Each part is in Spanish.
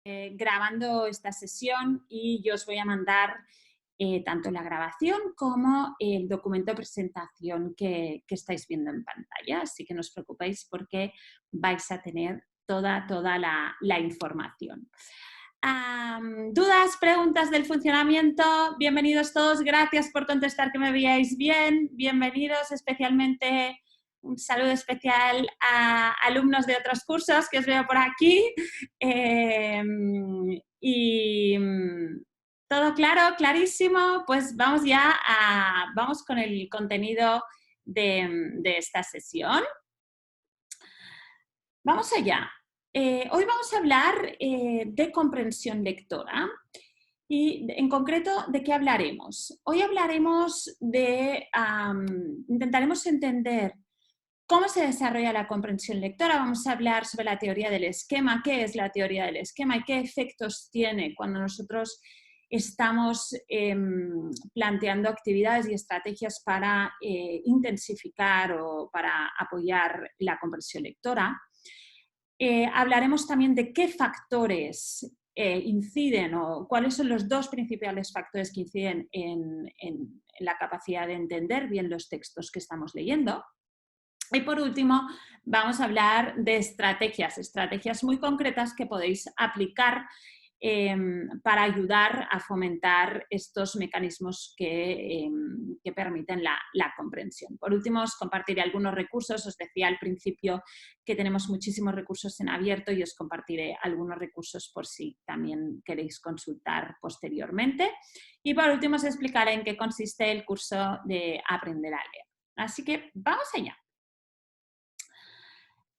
grabando esta sesión y yo os voy a mandar tanto la grabación como el documento de presentación que estáis viendo en pantalla. Así que no os preocupéis porque vais a tener toda la información. ¿Dudas, preguntas del funcionamiento? Bienvenidos todos, gracias por contestar que me veáis bien. Bienvenidos especialmente, un saludo especial a alumnos de otros cursos que os veo por aquí. Todo claro, clarísimo, pues vamos ya vamos con el contenido de esta sesión. Vamos allá. Hoy vamos a hablar de comprensión lectora y en concreto, ¿de qué hablaremos? Hoy hablaremos intentaremos entender cómo se desarrolla la comprensión lectora. Vamos a hablar sobre la teoría del esquema, qué es la teoría del esquema y qué efectos tiene cuando nosotros estamos planteando actividades y estrategias para intensificar o para apoyar la comprensión lectora. Hablaremos también de qué factores inciden o cuáles son los dos principales factores que inciden en la capacidad de entender bien los textos que estamos leyendo. Y por último, vamos a hablar de estrategias muy concretas que podéis aplicar para ayudar a fomentar estos mecanismos que permiten la comprensión. Por último, os compartiré algunos recursos. Os decía al principio que tenemos muchísimos recursos en abierto y os compartiré algunos recursos por si también queréis consultar posteriormente. Y por último, os explicaré en qué consiste el curso de Aprender a Leer. Así que vamos allá.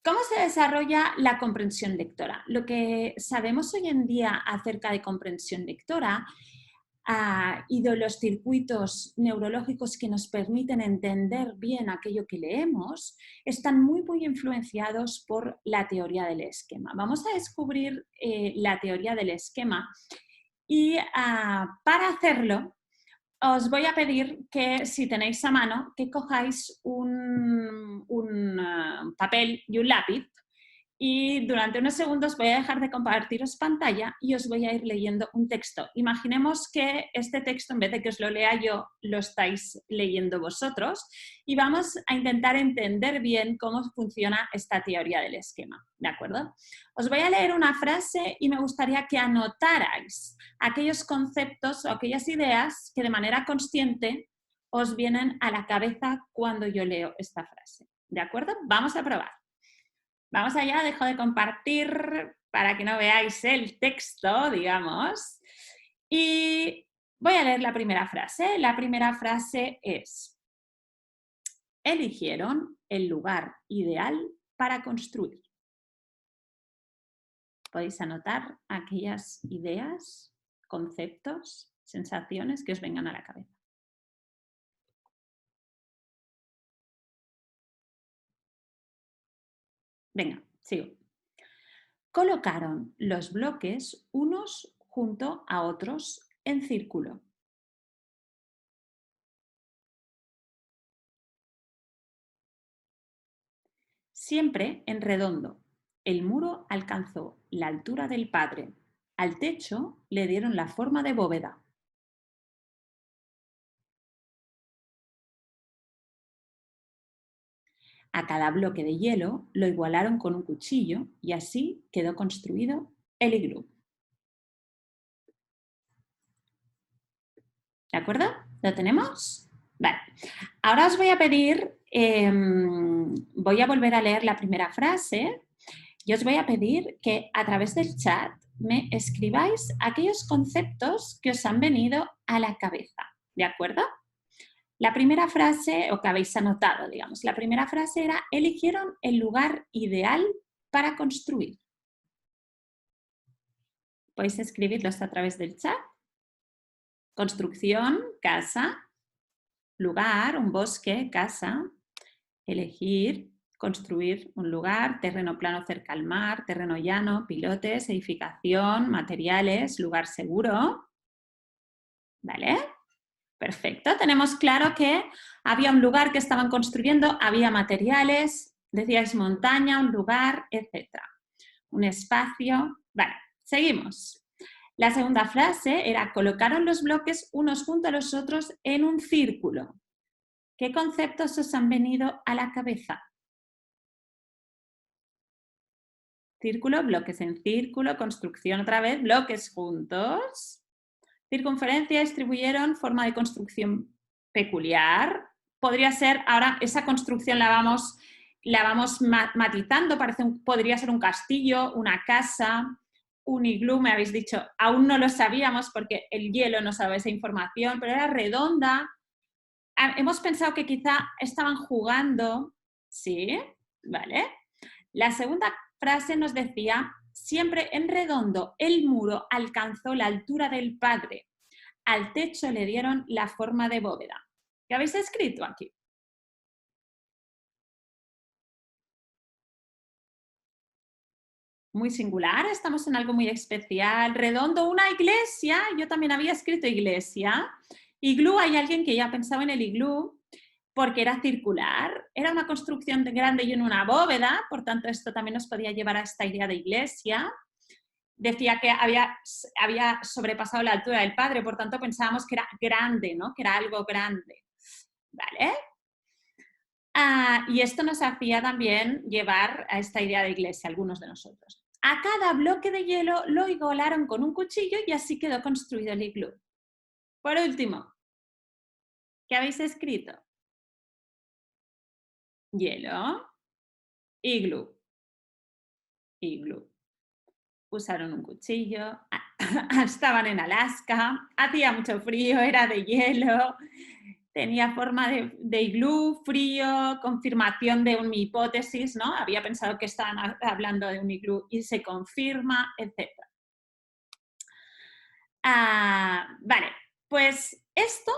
¿Cómo se desarrolla la comprensión lectora? Lo que sabemos hoy en día acerca de comprensión lectora y de los circuitos neurológicos que nos permiten entender bien aquello que leemos están muy influenciados por la teoría del esquema. Vamos a descubrir la teoría del esquema y para hacerlo os voy a pedir que, si tenéis a mano, que cojáis un papel y un lápiz y durante unos segundos voy a dejar de compartiros pantalla y os voy a ir leyendo un texto. Imaginemos que este texto, en vez de que os lo lea yo, lo estáis leyendo vosotros y vamos a intentar entender bien cómo funciona esta teoría del esquema, ¿de acuerdo? Os voy a leer una frase y me gustaría que anotarais aquellos conceptos o aquellas ideas que de manera consciente os vienen a la cabeza cuando yo leo esta frase, ¿de acuerdo? Vamos a probar. Vamos allá, dejo de compartir para que no veáis el texto, digamos. Y voy a leer la primera frase. La primera frase es: eligieron el lugar ideal para construir. Podéis anotar aquellas ideas, conceptos, sensaciones que os vengan a la cabeza. Venga, sigo. Colocaron los bloques unos junto a otros en círculo. Siempre en redondo. El muro alcanzó la altura del padre. Al techo le dieron la forma de bóveda. A cada bloque de hielo lo igualaron con un cuchillo y así quedó construido el iglú. ¿De acuerdo? ¿Lo tenemos? Vale. Ahora os voy a pedir, voy a volver a leer la primera frase y os voy a pedir que a través del chat me escribáis aquellos conceptos que os han venido a la cabeza. ¿De acuerdo? La primera frase, o que habéis anotado, digamos, la primera frase era: eligieron el lugar ideal para construir. Podéis escribirlos a través del chat. Construcción, casa. Lugar, un bosque, casa. Elegir, construir un lugar, terreno plano cerca al mar, terreno llano, pilotes, edificación, materiales, lugar seguro. ¿Vale? Perfecto. Tenemos claro que había un lugar que estaban construyendo, había materiales, decíais montaña, un lugar, etc. Un espacio. Vale. Seguimos. La segunda frase era colocaron los bloques unos junto a los otros en un círculo. ¿Qué conceptos os han venido a la cabeza? Círculo, bloques en círculo, construcción otra vez, bloques juntos. Circunferencia, distribuyeron, forma de construcción peculiar. Podría ser, ahora esa construcción la vamos matizando, podría ser un castillo, una casa, un iglú, me habéis dicho, aún no lo sabíamos porque el hielo no sabe esa información, pero era redonda. Hemos pensado que quizá estaban jugando, ¿sí? ¿Vale? La segunda frase nos decía, siempre en redondo el muro alcanzó la altura del padre. Al techo le dieron la forma de bóveda. ¿Qué habéis escrito aquí? Muy singular, estamos en algo muy especial. Redondo, una iglesia, yo también había escrito iglesia. Iglú, hay alguien que ya pensaba en el iglú porque era circular, era una construcción grande y en una bóveda, por tanto esto también nos podía llevar a esta idea de iglesia. Decía que había sobrepasado la altura del padre, por tanto pensábamos que era grande, ¿no? Que era algo grande. ¿Vale? Y esto nos hacía también llevar a esta idea de iglesia, algunos de nosotros. A cada bloque de hielo lo igualaron con un cuchillo y así quedó construido el iglú. Por último, ¿qué habéis escrito? Hielo, iglú, iglú. Usaron un cuchillo, estaban en Alaska, hacía mucho frío, era de hielo, tenía forma de iglú, frío, confirmación de mi hipótesis, ¿no? Había pensado que estaban hablando de un iglú y se confirma, etc. Vale, pues esto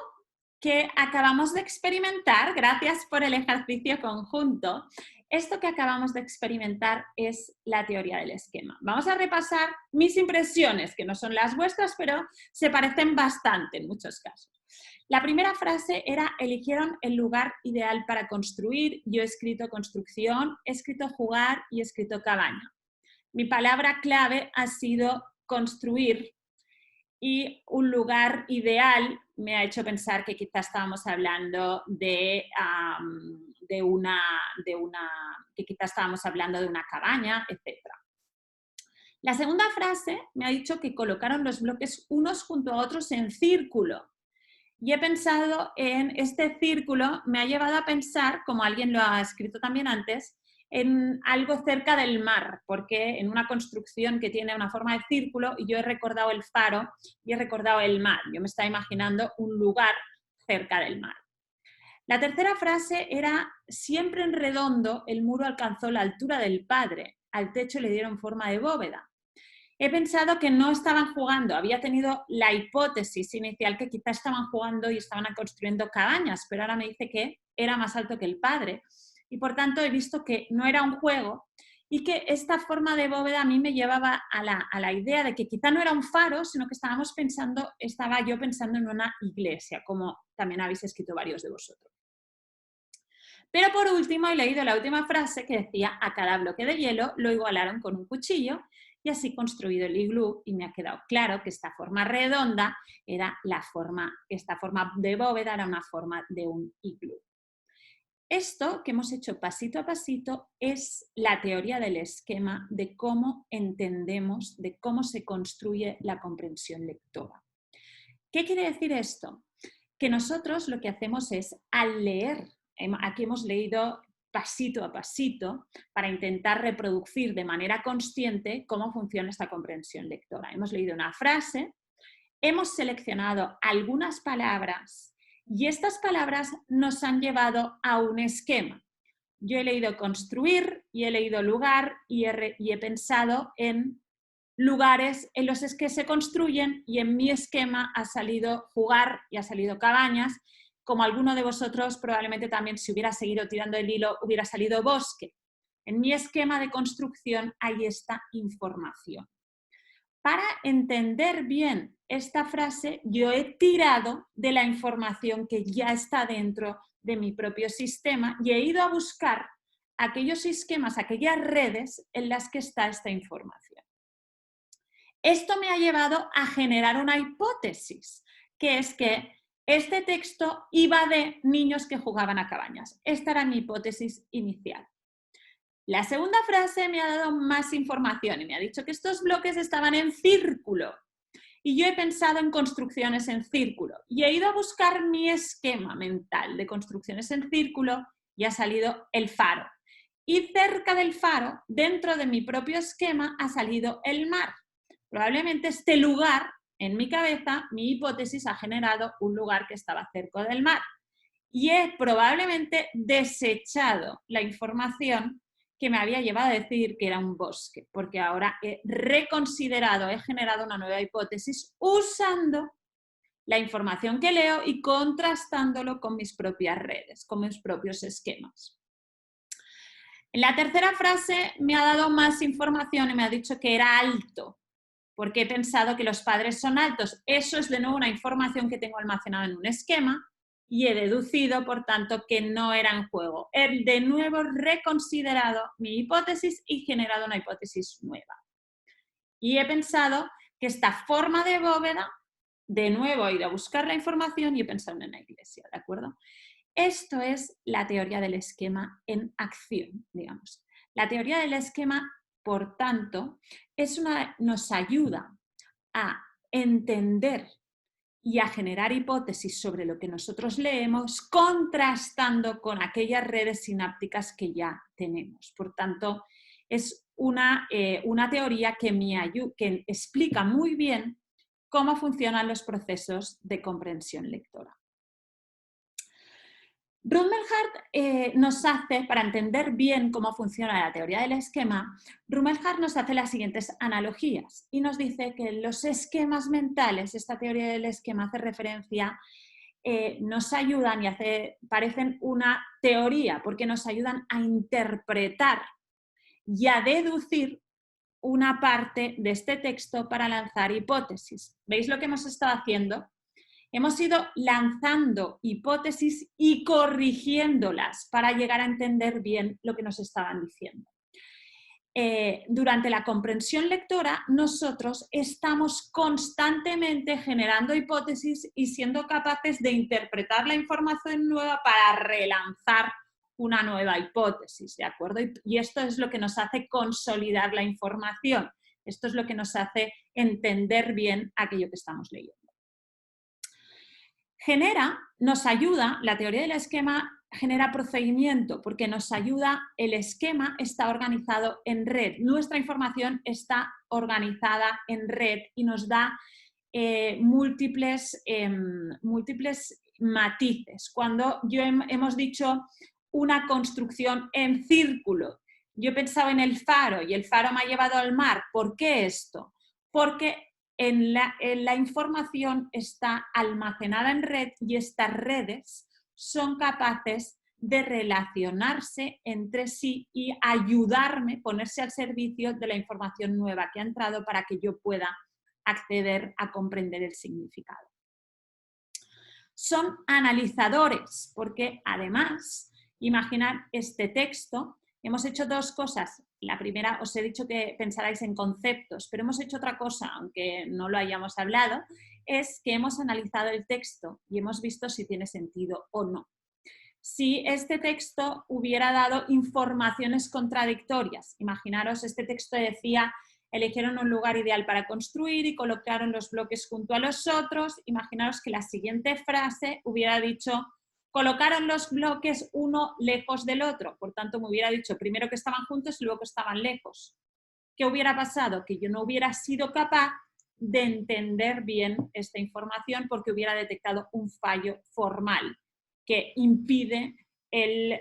que acabamos de experimentar, gracias por el ejercicio conjunto, esto que acabamos de experimentar es la teoría del esquema. Vamos a repasar mis impresiones, que no son las vuestras, pero se parecen bastante en muchos casos. La primera frase era, eligieron el lugar ideal para construir. Yo he escrito construcción, he escrito jugar y he escrito cabaña. Mi palabra clave ha sido construir y un lugar ideal me ha hecho pensar que quizás estábamos hablando que quizás estábamos hablando de una cabaña, etc. La segunda frase me ha dicho que colocaron los bloques unos junto a otros en círculo. Y he pensado en este círculo, me ha llevado a pensar, como alguien lo ha escrito también antes, en algo cerca del mar, porque en una construcción que tiene una forma de círculo, y yo he recordado el faro y he recordado el mar. Yo me estaba imaginando un lugar cerca del mar. La tercera frase era, siempre en redondo el muro alcanzó la altura del padre, al techo le dieron forma de bóveda. He pensado que no estaban jugando, había tenido la hipótesis inicial que quizás estaban jugando y estaban construyendo cabañas, pero ahora me dice que era más alto que el padre. Y por tanto he visto que no era un juego y que esta forma de bóveda a mí me llevaba a la idea de que quizá no era un faro, sino que estaba yo pensando en una iglesia, como también habéis escrito varios de vosotros. Pero por último he leído la última frase que decía, a cada bloque de hielo lo igualaron con un cuchillo y así construido el iglú y me ha quedado claro que esta forma redonda era esta forma de bóveda era una forma de un iglú. Esto que hemos hecho pasito a pasito es la teoría del esquema de cómo entendemos, de cómo se construye la comprensión lectora. ¿Qué quiere decir esto? Que nosotros lo que hacemos es, al leer, aquí hemos leído pasito a pasito para intentar reproducir de manera consciente cómo funciona esta comprensión lectora. Hemos leído una frase, hemos seleccionado algunas palabras y estas palabras nos han llevado a un esquema. Yo he leído construir y he leído lugar y he pensado en lugares en los que se construyen y en mi esquema ha salido jugar y ha salido cabañas. Como alguno de vosotros probablemente también si hubiera seguido tirando el hilo hubiera salido bosque. En mi esquema de construcción hay esta información. Para entender bien esta frase, yo he tirado de la información que ya está dentro de mi propio sistema y he ido a buscar aquellos esquemas, aquellas redes en las que está esta información. Esto me ha llevado a generar una hipótesis, que es que este texto iba de niños que jugaban a cabañas. Esta era mi hipótesis inicial. La segunda frase me ha dado más información y me ha dicho que estos bloques estaban en círculo. Y yo he pensado en construcciones en círculo y he ido a buscar mi esquema mental de construcciones en círculo y ha salido el faro. Y cerca del faro, dentro de mi propio esquema, ha salido el mar. Probablemente este lugar, en mi cabeza, mi hipótesis ha generado un lugar que estaba cerca del mar. Y he probablemente desechado la información que me había llevado a decir que era un bosque, porque ahora he reconsiderado, he generado una nueva hipótesis usando la información que leo y contrastándolo con mis propias redes, con mis propios esquemas. En la tercera frase me ha dado más información y me ha dicho que era alto, porque he pensado que los padres son altos. Eso es de nuevo una información que tengo almacenada en un esquema y he deducido, por tanto, que no era en juego. He de nuevo reconsiderado mi hipótesis y generado una hipótesis nueva. Y he pensado que esta forma de bóveda, de nuevo he ido a buscar la información y he pensado en una iglesia, ¿de acuerdo? Esto es la teoría del esquema en acción, digamos. La teoría del esquema, por tanto, nos ayuda a entender y a generar hipótesis sobre lo que nosotros leemos, contrastando con aquellas redes sinápticas que ya tenemos. Por tanto, es una teoría que explica muy bien cómo funcionan los procesos de comprensión lectora. Rumelhart nos hace, para entender bien cómo funciona la teoría del esquema, Rumelhart nos hace las siguientes analogías y nos dice que los esquemas mentales, esta teoría del esquema hace referencia, nos ayudan y parecen una teoría porque nos ayudan a interpretar y a deducir una parte de este texto para lanzar hipótesis. ¿Veis lo que hemos estado haciendo? Hemos ido lanzando hipótesis y corrigiéndolas para llegar a entender bien lo que nos estaban diciendo. Durante la comprensión lectora, nosotros estamos constantemente generando hipótesis y siendo capaces de interpretar la información nueva para relanzar una nueva hipótesis, ¿de acuerdo? Y esto es lo que nos hace consolidar la información. Esto es lo que nos hace entender bien aquello que estamos leyendo. Nos ayuda, la teoría del esquema genera procedimiento porque nos ayuda, el esquema está organizado en red, nuestra información está organizada en red y nos da múltiples matices. Cuando hemos dicho una construcción en círculo, yo he pensado en el faro y el faro me ha llevado al mar. ¿Por qué esto? Porque en la información está almacenada en red y estas redes son capaces de relacionarse entre sí y ayudarme, ponerse al servicio de la información nueva que ha entrado para que yo pueda acceder a comprender el significado. Son analizadores, porque además, imaginar este texto, hemos hecho dos cosas. La primera, os he dicho que pensarais en conceptos, pero hemos hecho otra cosa, aunque no lo hayamos hablado, es que hemos analizado el texto y hemos visto si tiene sentido o no. Si este texto hubiera dado informaciones contradictorias, imaginaros, este texto decía, eligieron un lugar ideal para construir y colocaron los bloques junto a los otros, imaginaros que la siguiente frase hubiera dicho, colocaron los bloques uno lejos del otro, por tanto me hubiera dicho primero que estaban juntos y luego que estaban lejos. ¿Qué hubiera pasado? Que yo no hubiera sido capaz de entender bien esta información porque hubiera detectado un fallo formal que impide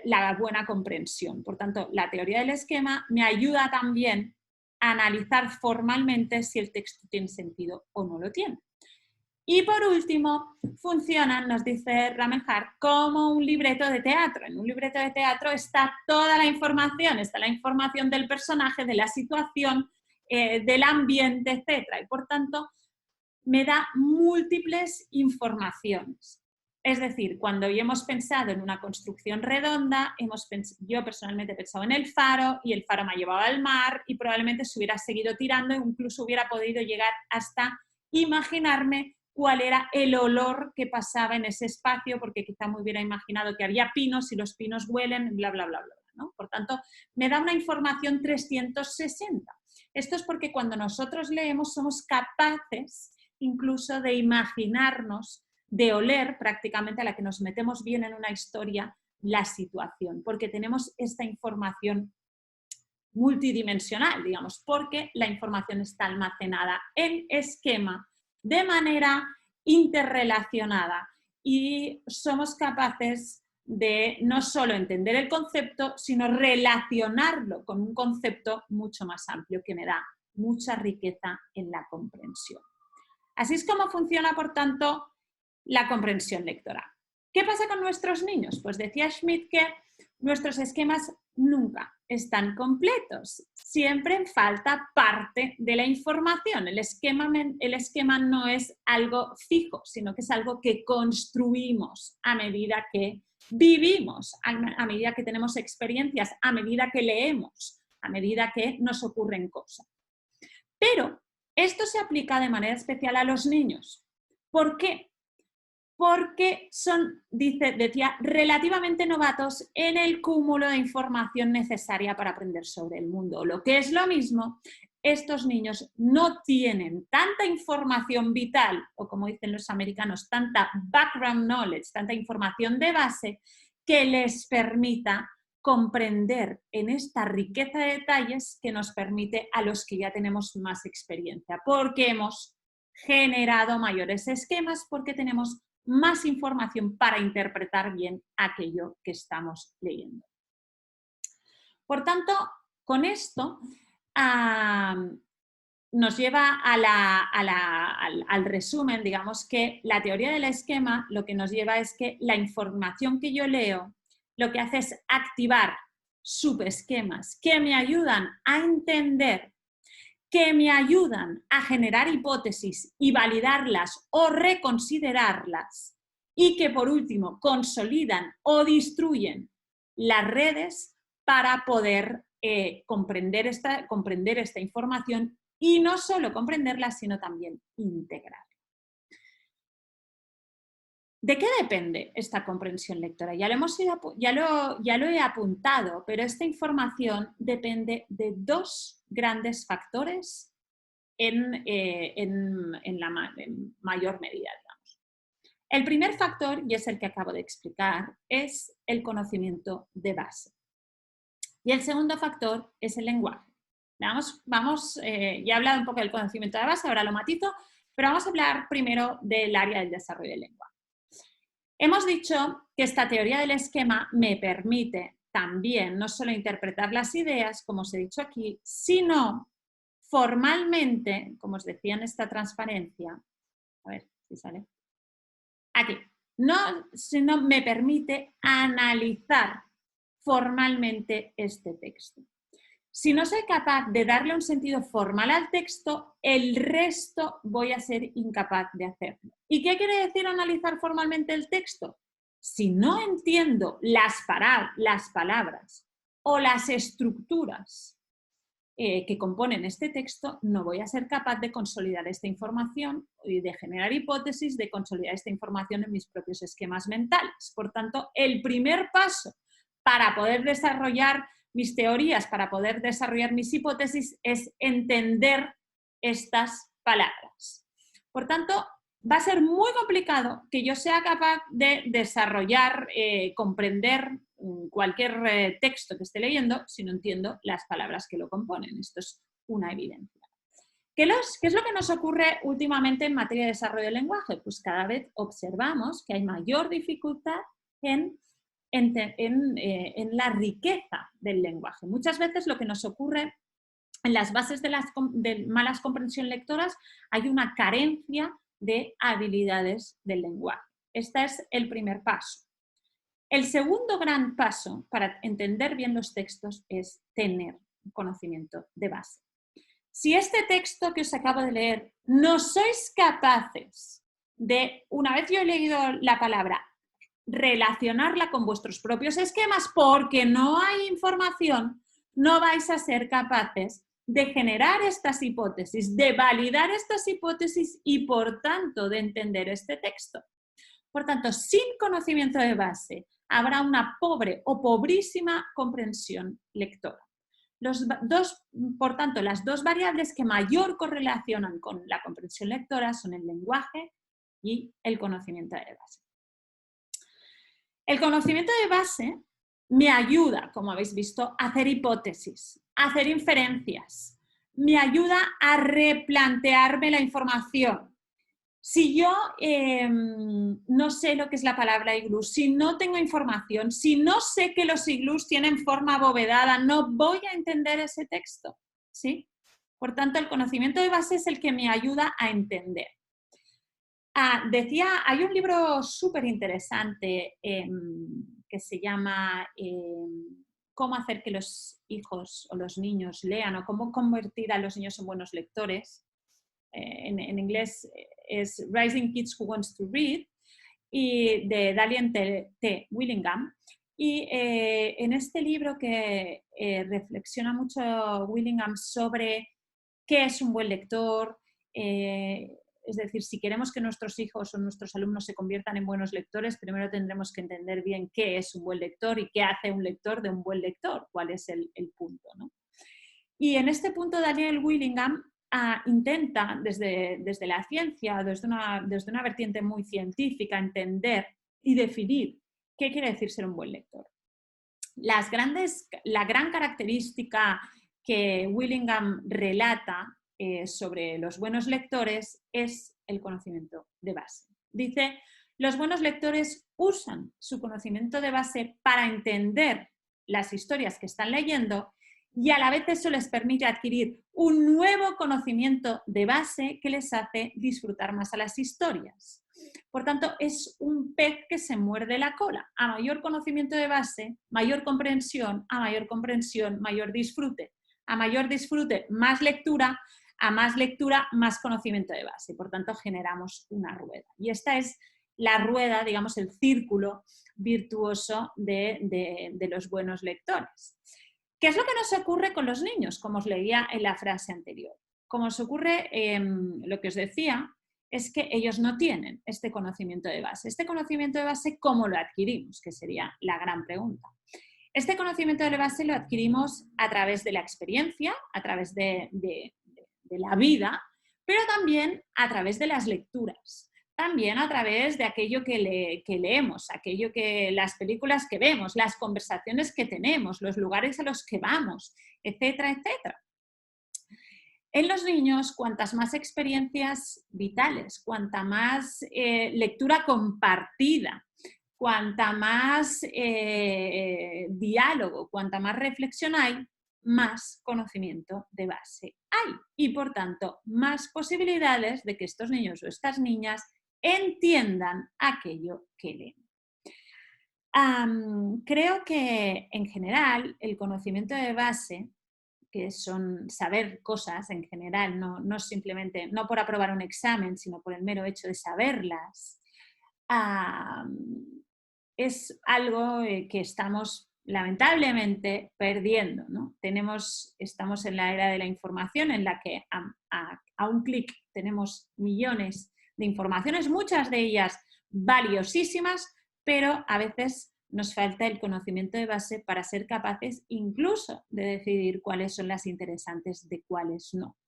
la buena comprensión. Por tanto, la teoría del esquema me ayuda también a analizar formalmente si el texto tiene sentido o no lo tiene. Y por último, funcionan, nos dice Rumelhart, como un libreto de teatro. En un libreto de teatro está toda la información, está la información del personaje, de la situación, del ambiente, etc. Y por tanto, me da múltiples informaciones. Es decir, cuando hoy hemos pensado en una construcción redonda, yo personalmente he pensado en el faro y el faro me ha llevado al mar y probablemente se hubiera seguido tirando e incluso hubiera podido llegar hasta imaginarme cuál era el olor que pasaba en ese espacio, porque quizá me hubiera imaginado que había pinos y los pinos huelen, bla, bla, bla, bla, ¿no? Por tanto, me da una información 360. Esto es porque cuando nosotros leemos somos capaces incluso de imaginarnos, de oler prácticamente a la que nos metemos bien en una historia la situación, porque tenemos esta información multidimensional, digamos, porque la información está almacenada en esquema de manera interrelacionada y somos capaces de no solo entender el concepto, sino relacionarlo con un concepto mucho más amplio que me da mucha riqueza en la comprensión. Así es como funciona, por tanto, la comprensión lectora. ¿Qué pasa con nuestros niños? Pues decía Schmidt que nuestros esquemas nunca están completos. Siempre falta parte de la información. El esquema no es algo fijo, sino que es algo que construimos a medida que vivimos, a medida que tenemos experiencias, a medida que leemos, a medida que nos ocurren cosas. Pero esto se aplica de manera especial a los niños. ¿Por qué? Porque son, decía, relativamente novatos en el cúmulo de información necesaria para aprender sobre el mundo. Lo que es lo mismo, estos niños no tienen tanta información vital, o como dicen los americanos, tanta background knowledge, tanta información de base, que les permita comprender en esta riqueza de detalles que nos permite a los que ya tenemos más experiencia, porque hemos generado mayores esquemas, porque tenemos más información para interpretar bien aquello que estamos leyendo. Por tanto, con esto nos lleva al resumen, digamos que la teoría del esquema lo que nos lleva es que la información que yo leo lo que hace es activar subesquemas que me ayudan a entender, que me ayudan a generar hipótesis y validarlas o reconsiderarlas, y que por último consolidan o destruyen las redes para poder comprender esta información y no solo comprenderla, sino también integrarla. ¿De qué depende esta comprensión lectora? Ya lo he apuntado, pero esta información depende de dos grandes factores en mayor medida, digamos. El primer factor, y es el que acabo de explicar, es el conocimiento de base. Y el segundo factor es el lenguaje. Ya he hablado un poco del conocimiento de base, ahora lo matizo, pero vamos a hablar primero del área del desarrollo del lenguaje. Hemos dicho que esta teoría del esquema me permite también no solo interpretar las ideas, como os he dicho aquí, sino formalmente, como os decía en esta transparencia, a ver si sale, aquí, sino me permite analizar formalmente este texto. Si no soy capaz de darle un sentido formal al texto, el resto voy a ser incapaz de hacerlo. ¿Y qué quiere decir analizar formalmente el texto? Si no entiendo las palabras o las estructuras que componen este texto, no voy a ser capaz de consolidar esta información y de generar hipótesis, de consolidar esta información en mis propios esquemas mentales. Por tanto, el primer paso para poder desarrollar mis teorías, para poder desarrollar mis hipótesis, es entender estas palabras. Por tanto, va a ser muy complicado que yo sea capaz de desarrollar, comprender cualquier texto que esté leyendo si no entiendo las palabras que lo componen. Esto es una evidencia. ¿Qué es lo que nos ocurre últimamente en materia de desarrollo del lenguaje? Pues cada vez observamos que hay mayor dificultad en la riqueza del lenguaje. Muchas veces lo que nos ocurre en las bases de malas comprensión lectoras hay una carencia de habilidades del lenguaje. Este es el primer paso. El segundo gran paso para entender bien los textos es tener un conocimiento de base. Si este texto que os acabo de leer no sois capaces de, una vez yo he leído la palabra, relacionarla con vuestros propios esquemas, porque no hay información, no vais a ser capaces de generar estas hipótesis, de validar estas hipótesis y, por tanto, de entender este texto. Por tanto, sin conocimiento de base, habrá una pobre o pobrísima comprensión lectora. Por tanto, las dos variables que mayor correlacionan con la comprensión lectora son el lenguaje y el conocimiento de base. El conocimiento de base me ayuda, como habéis visto, a hacer hipótesis, a hacer inferencias, me ayuda a replantearme la información. Si yo no sé lo que es la palabra iglú, si no tengo información, si no sé que los iglús tienen forma abovedada, no voy a entender ese texto, ¿sí? Por tanto, el conocimiento de base es el que me ayuda a entender. Hay un libro súper interesante que se llama Cómo hacer que los hijos o los niños lean o cómo convertir a los niños en buenos lectores. En inglés es Raising Kids Who Wants to Read, y de Dalian T. Willingham. Y en este libro que reflexiona mucho Willingham sobre qué es un buen lector, es decir, si queremos que nuestros hijos o nuestros alumnos se conviertan en buenos lectores, primero tendremos que entender bien qué es un buen lector y qué hace un lector de un buen lector, cuál es el punto, ¿no? Y en este punto Daniel Willingham intenta desde la ciencia, desde una vertiente muy científica, entender y definir qué quiere decir ser un buen lector. La gran característica que Willingham relata sobre los buenos lectores es el conocimiento de base. Dice, los buenos lectores usan su conocimiento de base para entender las historias que están leyendo y a la vez eso les permite adquirir un nuevo conocimiento de base que les hace disfrutar más a las historias. Por tanto, es un pez que se muerde la cola. A mayor conocimiento de base, mayor comprensión, a mayor comprensión, mayor disfrute. A mayor disfrute, más lectura, a más lectura, más conocimiento de base. Por tanto, generamos una rueda. Y esta es la rueda, digamos, el círculo virtuoso de los buenos lectores. ¿Qué es lo que nos ocurre con los niños? Como os leía en la frase anterior. Como os ocurre, lo que os decía, es que ellos no tienen este conocimiento de base. Este conocimiento de base, ¿cómo lo adquirimos? Que sería la gran pregunta. Este conocimiento de base lo adquirimos a través de la experiencia, a través de la vida, pero también a través de las lecturas. También a través de aquello que leemos, las películas que vemos, las conversaciones que tenemos, los lugares a los que vamos, etcétera, etcétera. En los niños, cuantas más experiencias vitales, cuanta más lectura compartida, cuanta más diálogo, cuanta más reflexión hay, más conocimiento de base hay. Y por tanto, más posibilidades de que estos niños o estas niñas entiendan aquello que leen. Creo que en general el conocimiento de base, que son saber cosas en general, no simplemente, no por aprobar un examen, sino por el mero hecho de saberlas, es algo que estamos lamentablemente perdiendo, ¿no? Estamos en la era de la información en la que a un clic tenemos millones de informaciones, muchas de ellas valiosísimas, pero a veces nos falta el conocimiento de base para ser capaces incluso de decidir cuáles son las interesantes de cuáles no.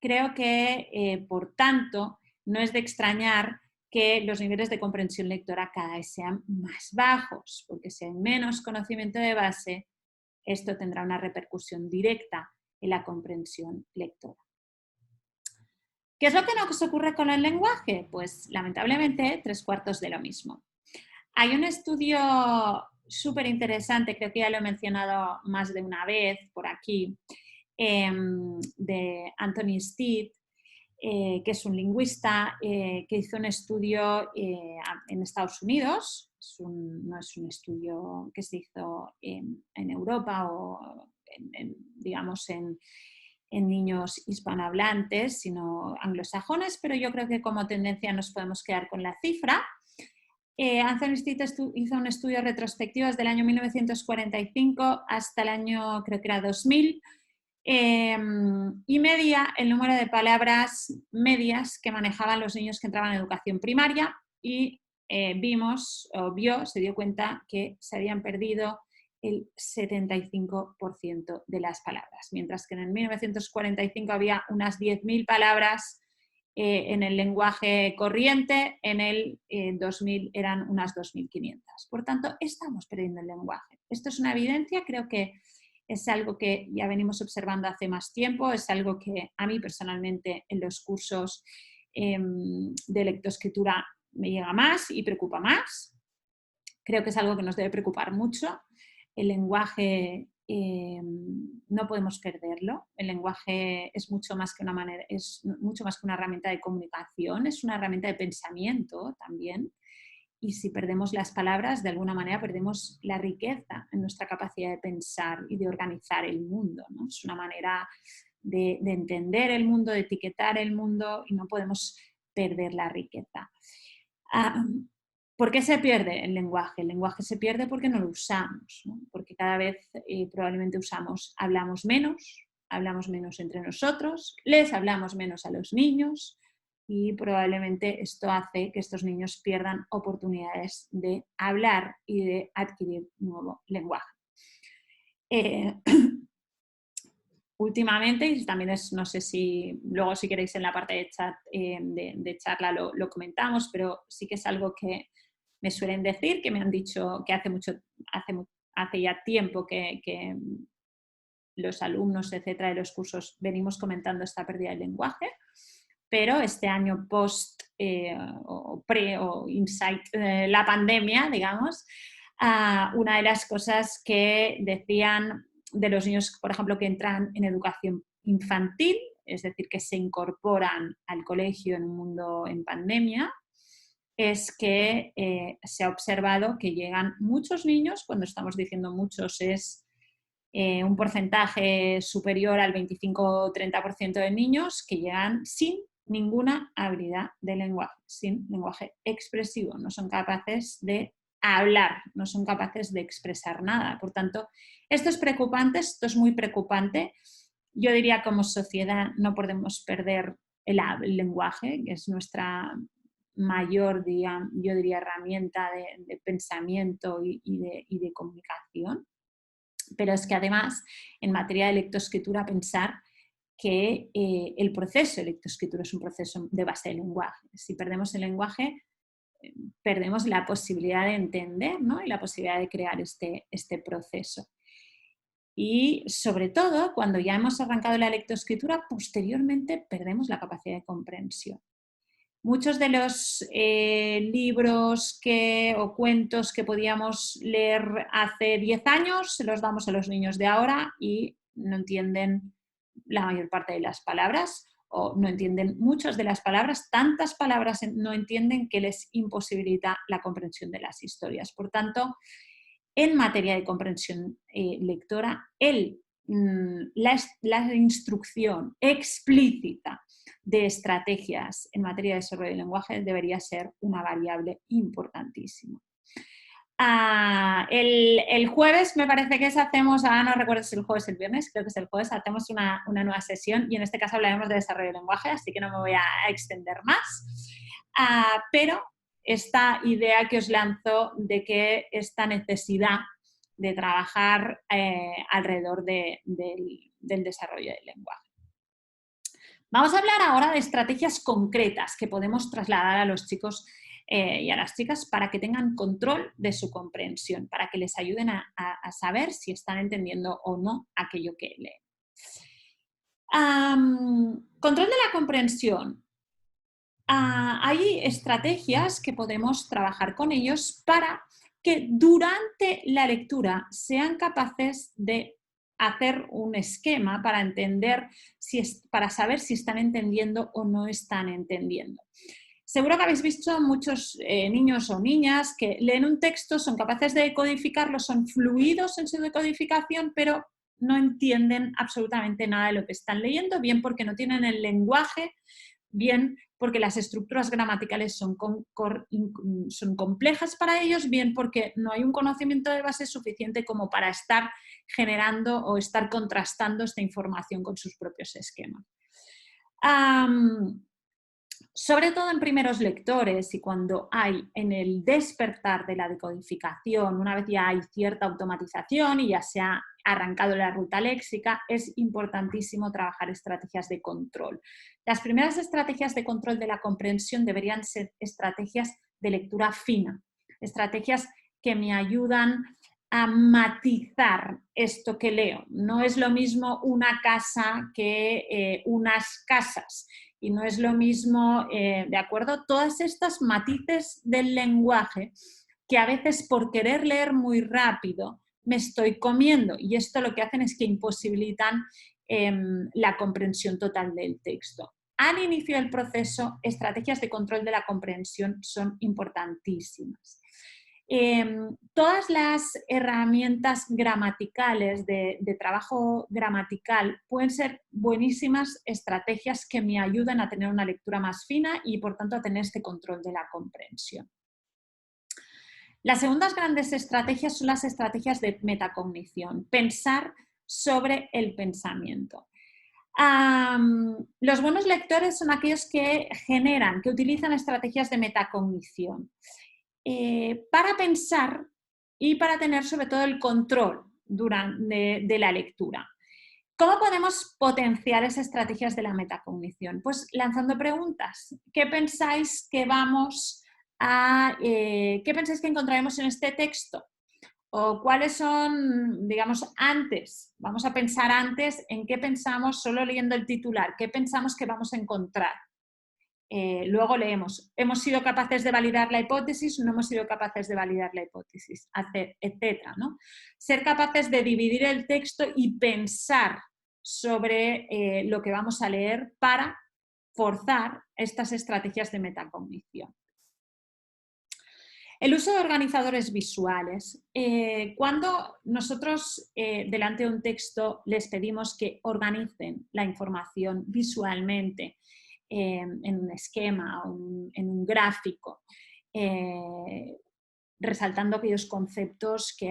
Creo que, por tanto, no es de extrañar que los niveles de comprensión lectora cada vez sean más bajos, porque si hay menos conocimiento de base, esto tendrá una repercusión directa en la comprensión lectora. ¿Qué es lo que nos ocurre con el lenguaje? Pues lamentablemente 3/4 de lo mismo. Hay un estudio súper interesante, creo que ya lo he mencionado más de una vez por aquí, de Anthony Steed, que es un lingüista que hizo un estudio en Estados Unidos. No es un estudio que se hizo en Europa o digamos en niños hispanohablantes, sino anglosajones, pero yo creo que como tendencia nos podemos quedar con la cifra. Anthony Stith hizo un estudio retrospectivo desde el año 1945 hasta el año, creo que era 2000, y medía el número de palabras medias que manejaban los niños que entraban en educación primaria y se dio cuenta que se habían perdido el 75% de las palabras, mientras que en el 1945 había unas 10.000 palabras en el lenguaje corriente, en el 2000 eran unas 2.500. Por tanto, estamos perdiendo el lenguaje. Esto es una evidencia, creo que es algo que ya venimos observando hace más tiempo, es algo que a mí personalmente en los cursos de lectoescritura me llega más y preocupa más. Creo que es algo que nos debe preocupar mucho. El lenguaje no podemos perderlo. El lenguaje es mucho más que una herramienta de comunicación, es una herramienta de pensamiento también. Y si perdemos las palabras, de alguna manera perdemos la riqueza en nuestra capacidad de pensar y de organizar el mundo, ¿no? Es una manera de entender el mundo, de etiquetar el mundo, y no podemos perder la riqueza. ¿Por qué se pierde el lenguaje? El lenguaje se pierde porque no lo usamos, ¿no? Porque cada vez probablemente hablamos menos entre nosotros, les hablamos menos a los niños, y probablemente esto hace que estos niños pierdan oportunidades de hablar y de adquirir nuevo lenguaje. Últimamente, y también no sé si luego si queréis en la parte de chat de charla lo comentamos, pero sí que es algo que me suelen decir, que me han dicho que hace ya tiempo que los alumnos, etcétera, de los cursos venimos comentando esta pérdida del lenguaje. Pero este año post o insight la pandemia, digamos, una de las cosas que decían de los niños, por ejemplo, que entran en educación infantil, es decir, que se incorporan al colegio en un mundo en pandemia, es que se ha observado que llegan muchos niños, cuando estamos diciendo muchos es un porcentaje superior al 25-30% de niños que llegan sin ninguna habilidad de lenguaje, sin lenguaje expresivo, no son capaces de hablar, no son capaces de expresar nada. Por tanto, esto es preocupante, esto es muy preocupante. Yo diría como sociedad no podemos perder el lenguaje, que es nuestra mayor, yo diría, herramienta de pensamiento y de comunicación. Pero es que además, en materia de lectoescritura, pensar que el proceso de lectoescritura es un proceso de base de lenguaje. Si perdemos el lenguaje, perdemos la posibilidad de entender, ¿no? Y la posibilidad de crear este proceso. Y sobre todo, cuando ya hemos arrancado la lectoescritura, posteriormente perdemos la capacidad de comprensión. Muchos de los libros o cuentos que podíamos leer hace 10 años se los damos a los niños de ahora y no entienden la mayor parte de las palabras, o no entienden muchas de las palabras, tantas palabras no entienden que les imposibilita la comprensión de las historias. Por tanto, en materia de comprensión lectora, la instrucción explícita de estrategias en materia de desarrollo del lenguaje debería ser una variable importantísima. El jueves me parece que hacemos, no recuerdo si el jueves o el viernes, creo que es el jueves, hacemos una nueva sesión y en este caso hablaremos de desarrollo del lenguaje, así que no me voy a extender más. Pero esta idea que os lanzo de que esta necesidad de trabajar alrededor del desarrollo del lenguaje. Vamos a hablar ahora de estrategias concretas que podemos trasladar a los chicos y a las chicas para que tengan control de su comprensión, para que les ayuden a saber si están entendiendo o no aquello que leen. Control de la comprensión. Hay estrategias que podemos trabajar con ellos para que durante la lectura sean capaces de hacer un esquema para entender, para saber si están entendiendo o no están entendiendo. Seguro que habéis visto muchos niños o niñas que leen un texto, son capaces de decodificarlo, son fluidos en su decodificación, pero no entienden absolutamente nada de lo que están leyendo, bien porque no tienen el lenguaje bien porque las estructuras gramaticales son complejas para ellos, bien porque no hay un conocimiento de base suficiente como para estar generando o estar contrastando esta información con sus propios esquemas. Sobre todo en primeros lectores y cuando hay en el despertar de la decodificación, una vez ya hay cierta automatización y ya se ha arrancado la ruta léxica, es importantísimo trabajar estrategias de control. Las primeras estrategias de control de la comprensión deberían ser estrategias de lectura fina, estrategias que me ayudan a matizar esto que leo. No es lo mismo una casa que unas casas. Y no es lo mismo, ¿de acuerdo? Todas estas matices del lenguaje que a veces por querer leer muy rápido me estoy comiendo y esto lo que hacen es que imposibilitan la comprensión total del texto. Al inicio del proceso, estrategias de control de la comprensión son importantísimas. Todas las herramientas gramaticales de trabajo gramatical pueden ser buenísimas estrategias que me ayudan a tener una lectura más fina y por tanto a tener este control de la comprensión. Las segundas grandes estrategias son las estrategias de metacognición, pensar sobre el pensamiento. Los buenos lectores son aquellos que generan, que utilizan estrategias de metacognición. Para pensar y para tener sobre todo el control de la lectura. ¿Cómo podemos potenciar esas estrategias de la metacognición? Pues lanzando preguntas. ¿Qué pensáis que qué pensáis que encontraremos en este texto? ¿O cuáles son, digamos, antes? Vamos a pensar antes en qué pensamos solo leyendo el titular, qué pensamos que vamos a encontrar. Luego leemos, ¿hemos sido capaces de validar la hipótesis? ¿No hemos sido capaces de validar la hipótesis? Etcétera, ¿no? Ser capaces de dividir el texto y pensar sobre lo que vamos a leer para forzar estas estrategias de metacognición. El uso de organizadores visuales. Cuando nosotros delante de un texto les pedimos que organicen la información visualmente, en un esquema, en un gráfico, resaltando aquellos conceptos que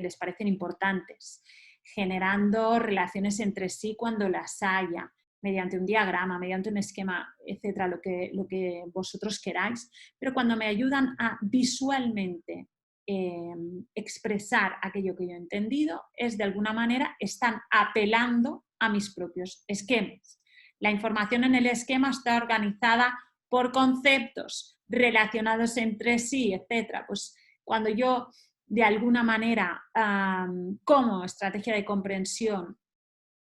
les parecen importantes, generando relaciones entre sí cuando las haya, mediante un diagrama, mediante un esquema, etcétera, lo que vosotros queráis, pero cuando me ayudan a visualmente expresar aquello que yo he entendido, es de alguna manera, están apelando a mis propios esquemas. La información en el esquema está organizada por conceptos relacionados entre sí, etcétera. Pues cuando yo de alguna manera como estrategia de comprensión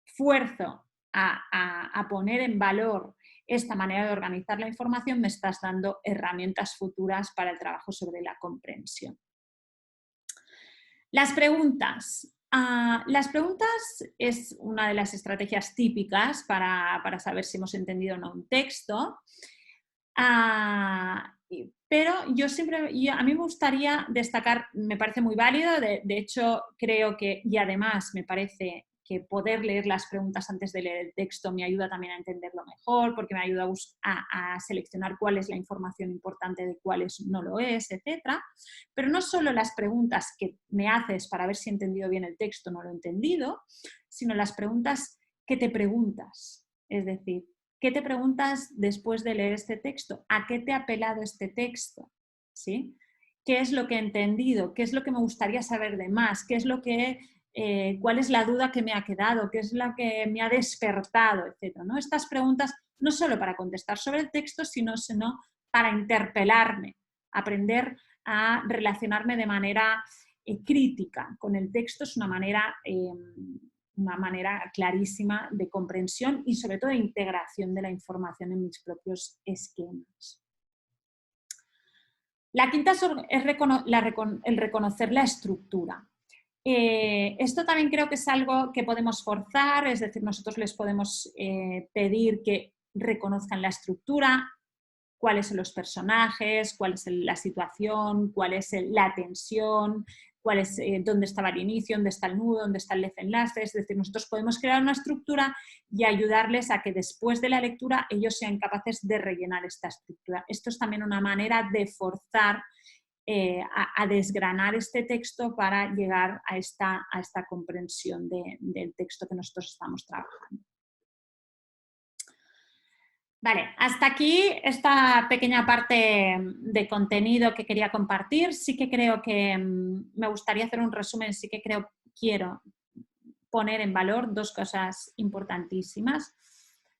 fuerzo a poner en valor esta manera de organizar la información, me estás dando herramientas futuras para el trabajo sobre la comprensión. Las preguntas. Las preguntas es una de las estrategias típicas para saber si hemos entendido o no un texto. Pero a mí me gustaría destacar, me parece muy válido, de hecho creo que, y además me parece que poder leer las preguntas antes de leer el texto me ayuda también a entenderlo mejor, porque me ayuda a seleccionar cuál es la información importante de cuál no lo es, etc. Pero no solo las preguntas que me haces para ver si he entendido bien el texto o no lo he entendido, sino las preguntas que te preguntas. Es decir, ¿qué te preguntas después de leer este texto? ¿A qué te ha apelado este texto? ¿Sí? ¿Qué es lo que he entendido? ¿Qué es lo que me gustaría saber de más? ¿Qué es cuál es la duda que me ha quedado? ¿Qué es la que me ha despertado? Etcétera, ¿no? Estas preguntas no solo para contestar sobre el texto, sino para interpelarme, aprender a relacionarme de manera crítica con el texto. Es una manera clarísima de comprensión y sobre todo de integración de la información en mis propios esquemas. La quinta es el reconocer la estructura. Esto también creo que es algo que podemos forzar, es decir, nosotros les podemos pedir que reconozcan la estructura. cuáles son los personajes, cuál es la situación, cuál es la tensión, dónde estaba el inicio, dónde está el nudo, dónde está el desenlace. Es decir, nosotros podemos crear una estructura y ayudarles a que después de la lectura ellos sean capaces de rellenar esta estructura. Esto es también una manera de forzar a desgranar este texto para llegar a esta comprensión del texto que nosotros estamos trabajando. Vale, hasta aquí esta pequeña parte de contenido que quería compartir. Sí que creo que me gustaría hacer un resumen, sí que quiero poner en valor dos cosas importantísimas,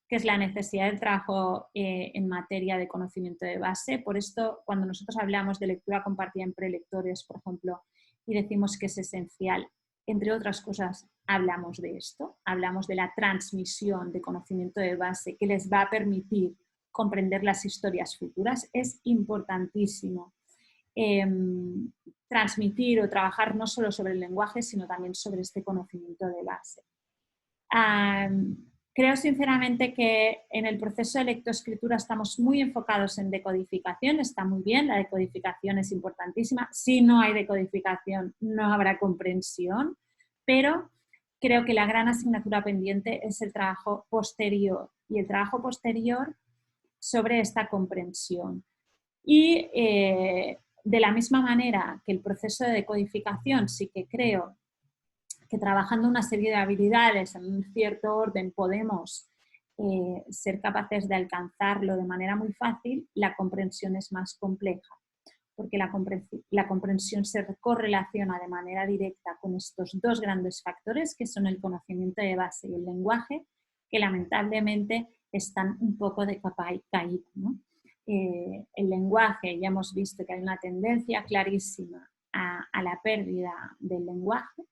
que es la necesidad del trabajo en materia de conocimiento de base. Por esto, cuando nosotros hablamos de lectura compartida en prelectores, por ejemplo, y decimos que es esencial, entre otras cosas, hablamos de esto, hablamos de la transmisión de conocimiento de base que les va a permitir comprender las historias futuras. Es importantísimo transmitir o trabajar no solo sobre el lenguaje, sino también sobre este conocimiento de base. Creo sinceramente que en el proceso de lectoescritura estamos muy enfocados en decodificación, está muy bien, la decodificación es importantísima. Si no hay decodificación, no habrá comprensión, pero creo que la gran asignatura pendiente es el trabajo posterior y el trabajo posterior sobre esta comprensión. Y de la misma manera que el proceso de decodificación sí que creo que trabajando una serie de habilidades en un cierto orden podemos ser capaces de alcanzarlo de manera muy fácil, la comprensión es más compleja, porque la comprensión se correlaciona de manera directa con estos dos grandes factores, que son el conocimiento de base y el lenguaje, que lamentablemente están un poco de capa y caída, ¿no? El lenguaje, ya hemos visto que hay una tendencia clarísima a la pérdida del lenguaje,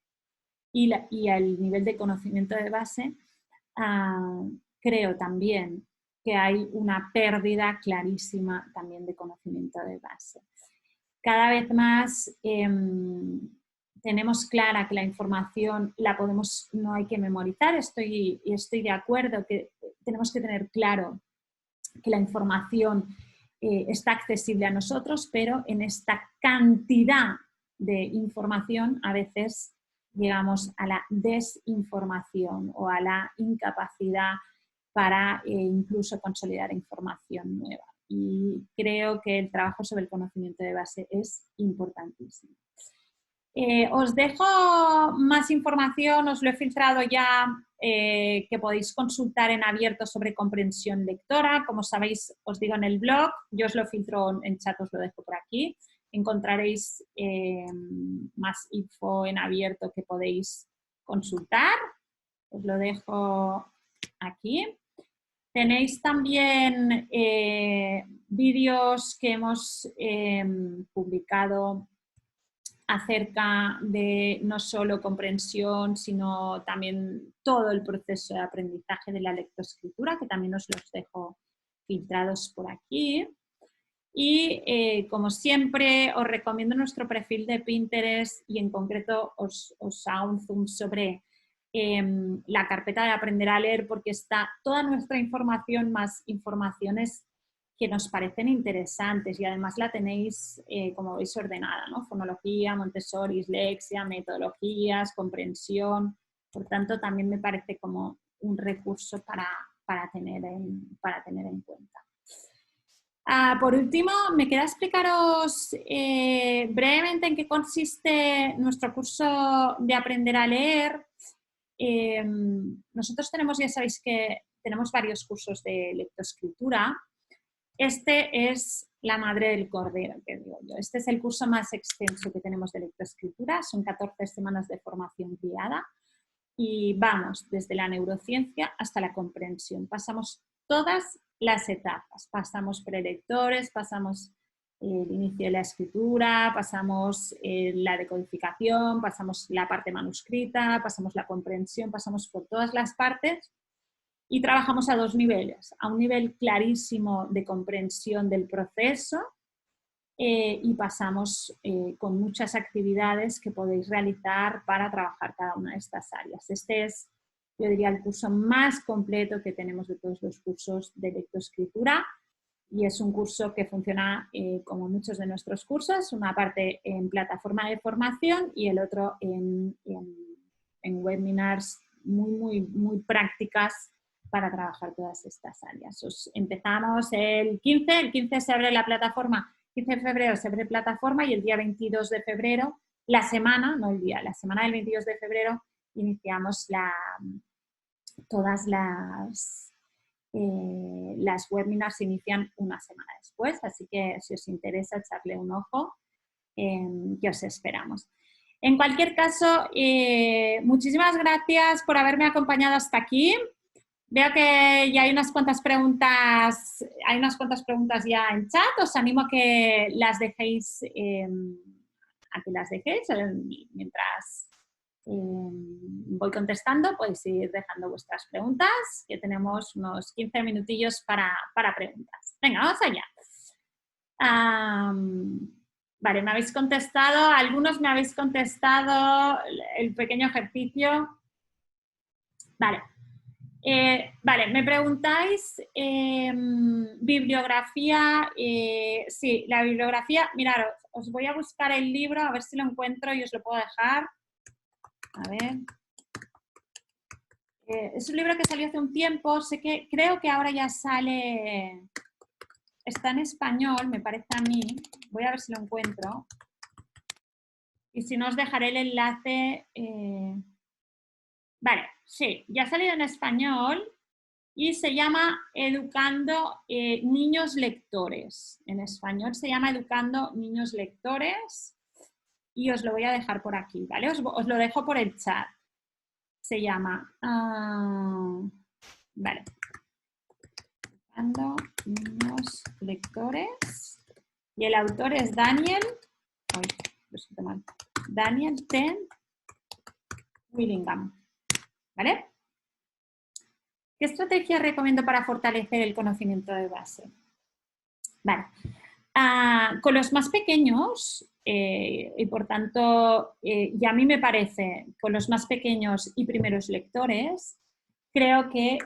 y al nivel de conocimiento de base, creo también que hay una pérdida clarísima también de conocimiento de base. Cada vez más tenemos clara que la información no hay que memorizar, estoy de acuerdo que tenemos que tener claro que la información está accesible a nosotros, pero en esta cantidad de información a veces llegamos a la desinformación o a la incapacidad para incluso consolidar información nueva. Y creo que el trabajo sobre el conocimiento de base es importantísimo. Os dejo más información, os lo he filtrado ya, que podéis consultar en abierto sobre comprensión lectora. Como sabéis, os digo en el blog, yo os lo filtro en chat, os lo dejo por aquí. Encontraréis más info en abierto que podéis consultar. Os lo dejo aquí. Tenéis también vídeos que hemos publicado acerca de no solo comprensión, sino también todo el proceso de aprendizaje de la lectoescritura, que también os los dejo filtrados por aquí. Y como siempre, os recomiendo nuestro perfil de Pinterest y en concreto os hago un zoom sobre la carpeta de Aprender a Leer, porque está toda nuestra información más informaciones que nos parecen interesantes y además la tenéis, como veis, ordenada, ¿no? Fonología, Montessori, dislexia, metodologías, comprensión. Por tanto, también me parece como un recurso para tener en cuenta. Por último, me queda explicaros brevemente en qué consiste nuestro curso de Aprender a Leer. Nosotros tenemos, ya sabéis que tenemos varios cursos de lectoescritura. Este es la madre del cordero, que digo yo. Este es el curso más extenso que tenemos de lectoescritura. Son 14 semanas de formación guiada y vamos desde la neurociencia hasta la comprensión. Pasamos todas las etapas. Pasamos prelectores, pasamos el inicio de la escritura, pasamos la decodificación, pasamos la parte manuscrita, pasamos la comprensión, pasamos por todas las partes. Y trabajamos a dos niveles, a un nivel clarísimo de comprensión del proceso y pasamos con muchas actividades que podéis realizar para trabajar cada una de estas áreas. Este es, yo diría, el curso más completo que tenemos de todos los cursos de lectoescritura y es un curso que funciona como muchos de nuestros cursos, una parte en plataforma de formación y el otro en webinars muy prácticas para trabajar todas estas áreas. Empezamos el 15 se abre la plataforma, 15 de febrero se abre plataforma y el día 22 de febrero, la semana, no el día, la semana del 22 de febrero iniciamos todas las webinars se inician una semana después, así que si os interesa echarle un ojo, que os esperamos. En cualquier caso, muchísimas gracias por haberme acompañado hasta aquí. Veo que ya hay unas cuantas preguntas ya en chat. Os animo a que las dejéis, mientras voy contestando, podéis ir dejando vuestras preguntas, que tenemos unos 15 minutillos para preguntas. Venga, vamos allá. Vale, me habéis contestado, algunos me habéis contestado el pequeño ejercicio. Vale. Vale, me preguntáis bibliografía. Sí, la bibliografía, mirad, os voy a buscar el libro, a ver si lo encuentro y os lo puedo dejar. A ver. Es un libro que salió hace un tiempo, creo que ahora ya sale, está en español, me parece a mí. Voy a ver si lo encuentro. Y si no, os dejaré el enlace. Vale, sí, ya ha salido en español y se llama Educando Niños Lectores. En español se llama Educando Niños Lectores y os lo voy a dejar por aquí, ¿vale? Os lo dejo por el chat. Se llama... vale. Educando Niños Lectores. Y el autor es Daniel... Ay, lo siento mal. Daniel T. Willingham. ¿Vale? ¿Qué estrategia recomiendo para fortalecer el conocimiento de base? Vale. Con los más pequeños, y por tanto, y a mí me parece, con los más pequeños y primeros lectores, creo que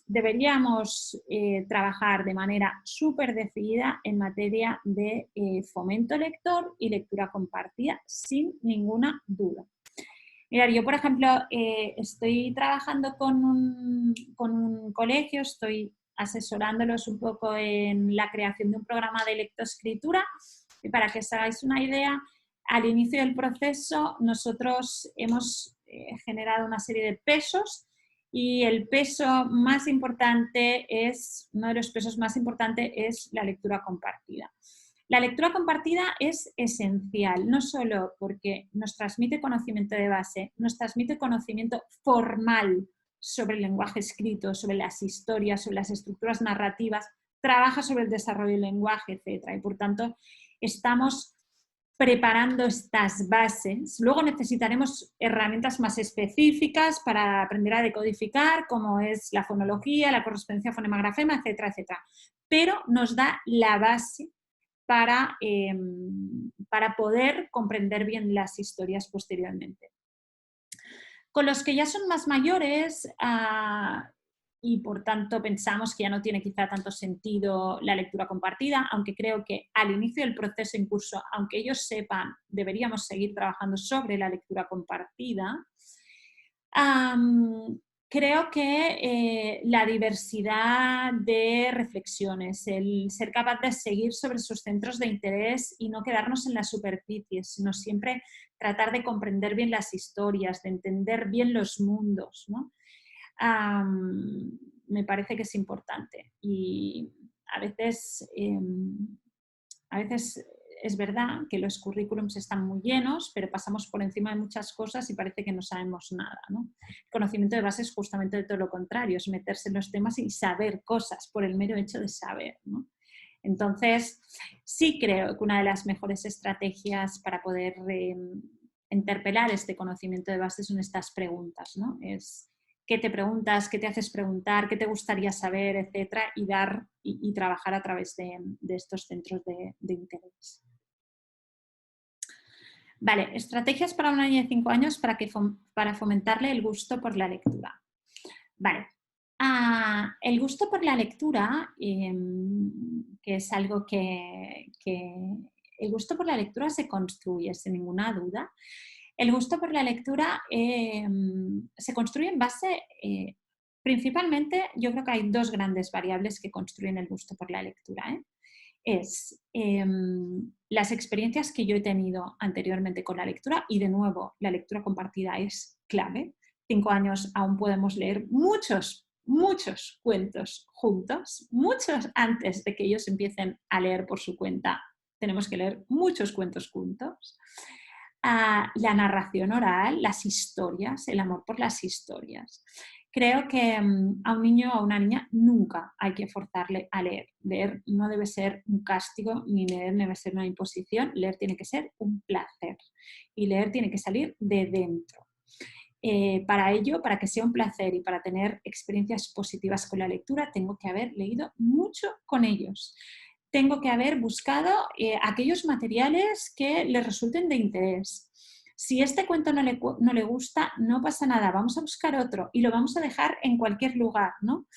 deberíamos trabajar de manera súper decidida en materia de fomento lector y lectura compartida, sin ninguna duda. Mirad, yo, por ejemplo, estoy trabajando con un colegio, estoy asesorándolos un poco en la creación de un programa de lectoescritura. Y para que os hagáis una idea, al inicio del proceso nosotros hemos generado una serie de pesos y el peso más importante uno de los pesos más importantes es la lectura compartida. La lectura compartida es esencial, no solo porque nos transmite conocimiento de base, nos transmite conocimiento formal sobre el lenguaje escrito, sobre las historias, sobre las estructuras narrativas, trabaja sobre el desarrollo del lenguaje, etc. Y por tanto, estamos preparando estas bases. Luego necesitaremos herramientas más específicas para aprender a decodificar, como es la fonología, la correspondencia fonema-grafema, etcétera, etcétera. Pero nos da la base para poder comprender bien las historias posteriormente. Con los que ya son más mayores y por tanto pensamos que ya no tiene quizá tanto sentido la lectura compartida, aunque creo que al inicio del proceso en curso, aunque ellos sepan, deberíamos seguir trabajando sobre la lectura compartida. Creo que la diversidad de reflexiones, el ser capaz de seguir sobre sus centros de interés y no quedarnos en la superficie, sino siempre tratar de comprender bien las historias, de entender bien los mundos, ¿no? Me parece que es importante y a veces es verdad que los currículums están muy llenos, pero pasamos por encima de muchas cosas y parece que no sabemos nada, ¿no? El conocimiento de base es justamente de todo lo contrario, es meterse en los temas y saber cosas por el mero hecho de saber, ¿no? Entonces, sí creo que una de las mejores estrategias para poder interpelar este conocimiento de base son estas preguntas, ¿no? Es qué te preguntas, qué te haces preguntar, qué te gustaría saber, etcétera, y trabajar a través de estos centros de interés. Vale, estrategias para una niña de 5 años para fomentarle el gusto por la lectura. Vale, El gusto por la lectura, que es algo el gusto por la lectura se construye, sin ninguna duda. El gusto por la lectura se construye en base, principalmente, yo creo que hay dos grandes variables que construyen el gusto por la lectura. Es las experiencias que yo he tenido anteriormente con la lectura y, de nuevo, la lectura compartida es clave. 5 años aún podemos leer muchos cuentos juntos, muchos antes de que ellos empiecen a leer por su cuenta. Tenemos que leer muchos cuentos juntos. La narración oral, las historias, el amor por las historias. Creo que a un niño o a una niña nunca hay que forzarle a leer. Leer no debe ser un castigo, ni leer debe ser una imposición. Leer tiene que ser un placer y leer tiene que salir de dentro. Para ello, para que sea un placer y para tener experiencias positivas con la lectura, tengo que haber leído mucho con ellos. Tengo que haber buscado aquellos materiales que les resulten de interés. Si este cuento no le gusta, no pasa nada, vamos a buscar otro y lo vamos a dejar en cualquier lugar, ¿no?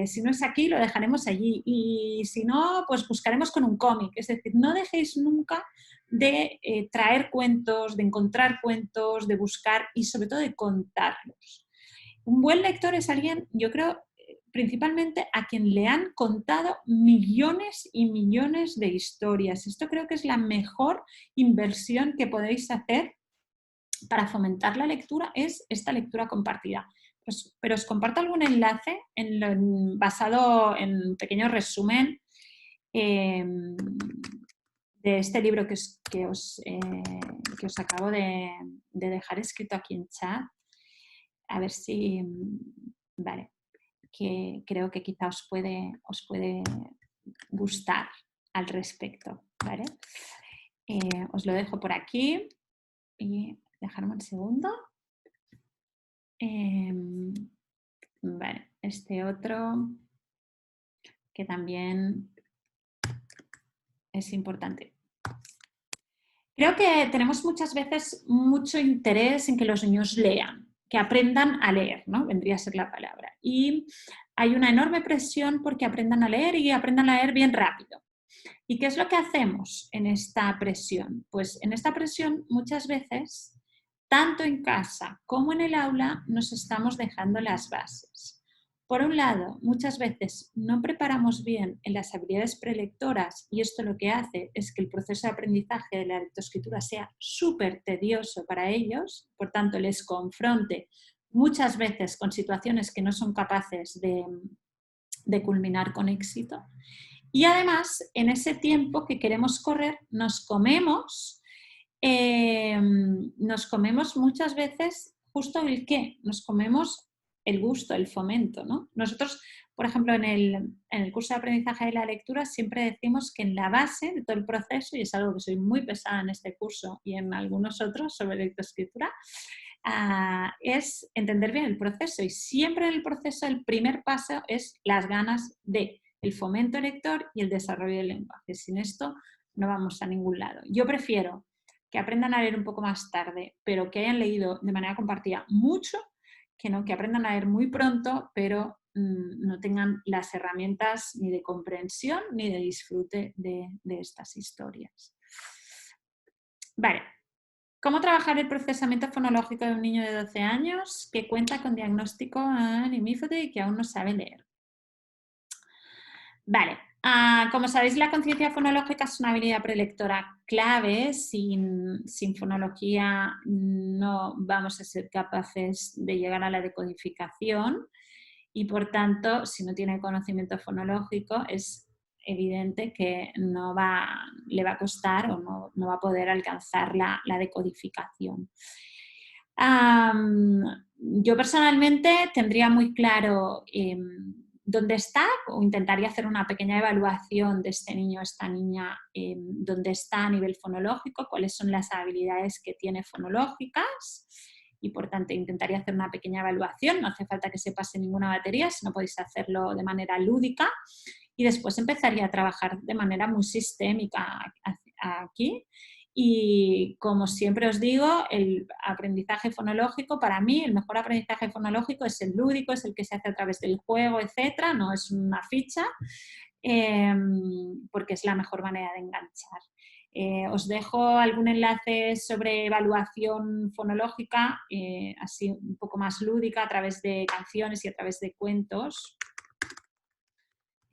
Si no es aquí, lo dejaremos allí y si no, pues buscaremos con un cómic. Es decir, no dejéis nunca de traer cuentos, de encontrar cuentos, de buscar y sobre todo de contarlos. Un buen lector es alguien, yo creo, principalmente a quien le han contado millones y millones de historias. Esto creo que es la mejor inversión que podéis hacer para fomentar la lectura, es esta lectura compartida. Pero os comparto algún enlace basado en un pequeño resumen de este libro que os acabo de dejar escrito aquí en chat. A ver si... Vale. Que creo que quizá os puede gustar al respecto, ¿vale? Os lo dejo por aquí y dejarme un segundo. Vale, este otro que también es importante. Creo que tenemos muchas veces mucho interés en que los niños lean, que aprendan a leer, ¿no? Vendría a ser la palabra. Y hay una enorme presión porque aprendan a leer y aprendan a leer bien rápido. ¿Y qué es lo que hacemos en esta presión? Pues en esta presión muchas veces, tanto en casa como en el aula, nos estamos dejando las bases. Por un lado, muchas veces no preparamos bien en las habilidades prelectoras y esto lo que hace es que el proceso de aprendizaje de la lectoescritura sea súper tedioso para ellos, por tanto les confronte muchas veces con situaciones que no son capaces de culminar con éxito. Y además, en ese tiempo que queremos correr, nos comemos muchas veces justo el qué, nos comemos el gusto, el fomento, ¿no? Nosotros, por ejemplo, en el curso de aprendizaje de la lectura siempre decimos que en la base de todo el proceso, y es algo que soy muy pesada en este curso y en algunos otros sobre lectoescritura, es entender bien el proceso y siempre en el proceso el primer paso es las ganas de el fomento lector y el desarrollo del lenguaje. Sin esto no vamos a ningún lado. Yo prefiero que aprendan a leer un poco más tarde, pero que hayan leído de manera compartida mucho, que no, que aprendan a leer muy pronto, pero no tengan las herramientas ni de comprensión ni de disfrute de estas historias. Vale. ¿Cómo trabajar el procesamiento fonológico de un niño de 12 años que cuenta con diagnóstico limítrofe y que aún no sabe leer? Vale. Como sabéis, la conciencia fonológica es una habilidad prelectora clave. Sin fonología no vamos a ser capaces de llegar a la decodificación y, por tanto, si no tiene conocimiento fonológico, es evidente que le va a costar o no va a poder alcanzar la decodificación. Yo personalmente tendría muy claro dónde está, o intentaría hacer una pequeña evaluación de este niño o esta niña, dónde está a nivel fonológico, cuáles son las habilidades que tiene fonológicas y, por tanto, intentaría hacer una pequeña evaluación. No hace falta que se pase ninguna batería, si no podéis hacerlo de manera lúdica, y después empezaría a trabajar de manera muy sistémica aquí Y como siempre os digo, el aprendizaje fonológico, para mí, el mejor aprendizaje fonológico es el lúdico, es el que se hace a través del juego, etcétera, no es una ficha, porque es la mejor manera de enganchar. Os dejo algún enlace sobre evaluación fonológica, así un poco más lúdica, a través de canciones y a través de cuentos.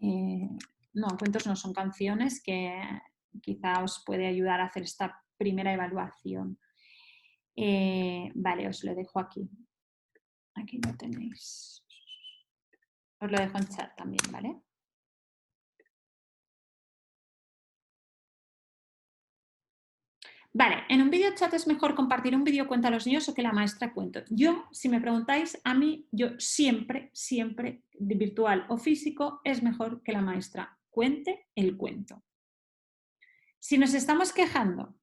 No, cuentos no, son canciones que quizá os puede ayudar a hacer esta primera evaluación. Vale, os lo dejo aquí. Aquí lo tenéis. Os lo dejo en chat también, ¿vale? Vale, en un video chat es mejor compartir un vídeo cuenta a los niños o que la maestra cuente. Yo, si me preguntáis, a mí, yo siempre, virtual o físico, es mejor que la maestra cuente el cuento. Si nos estamos quejando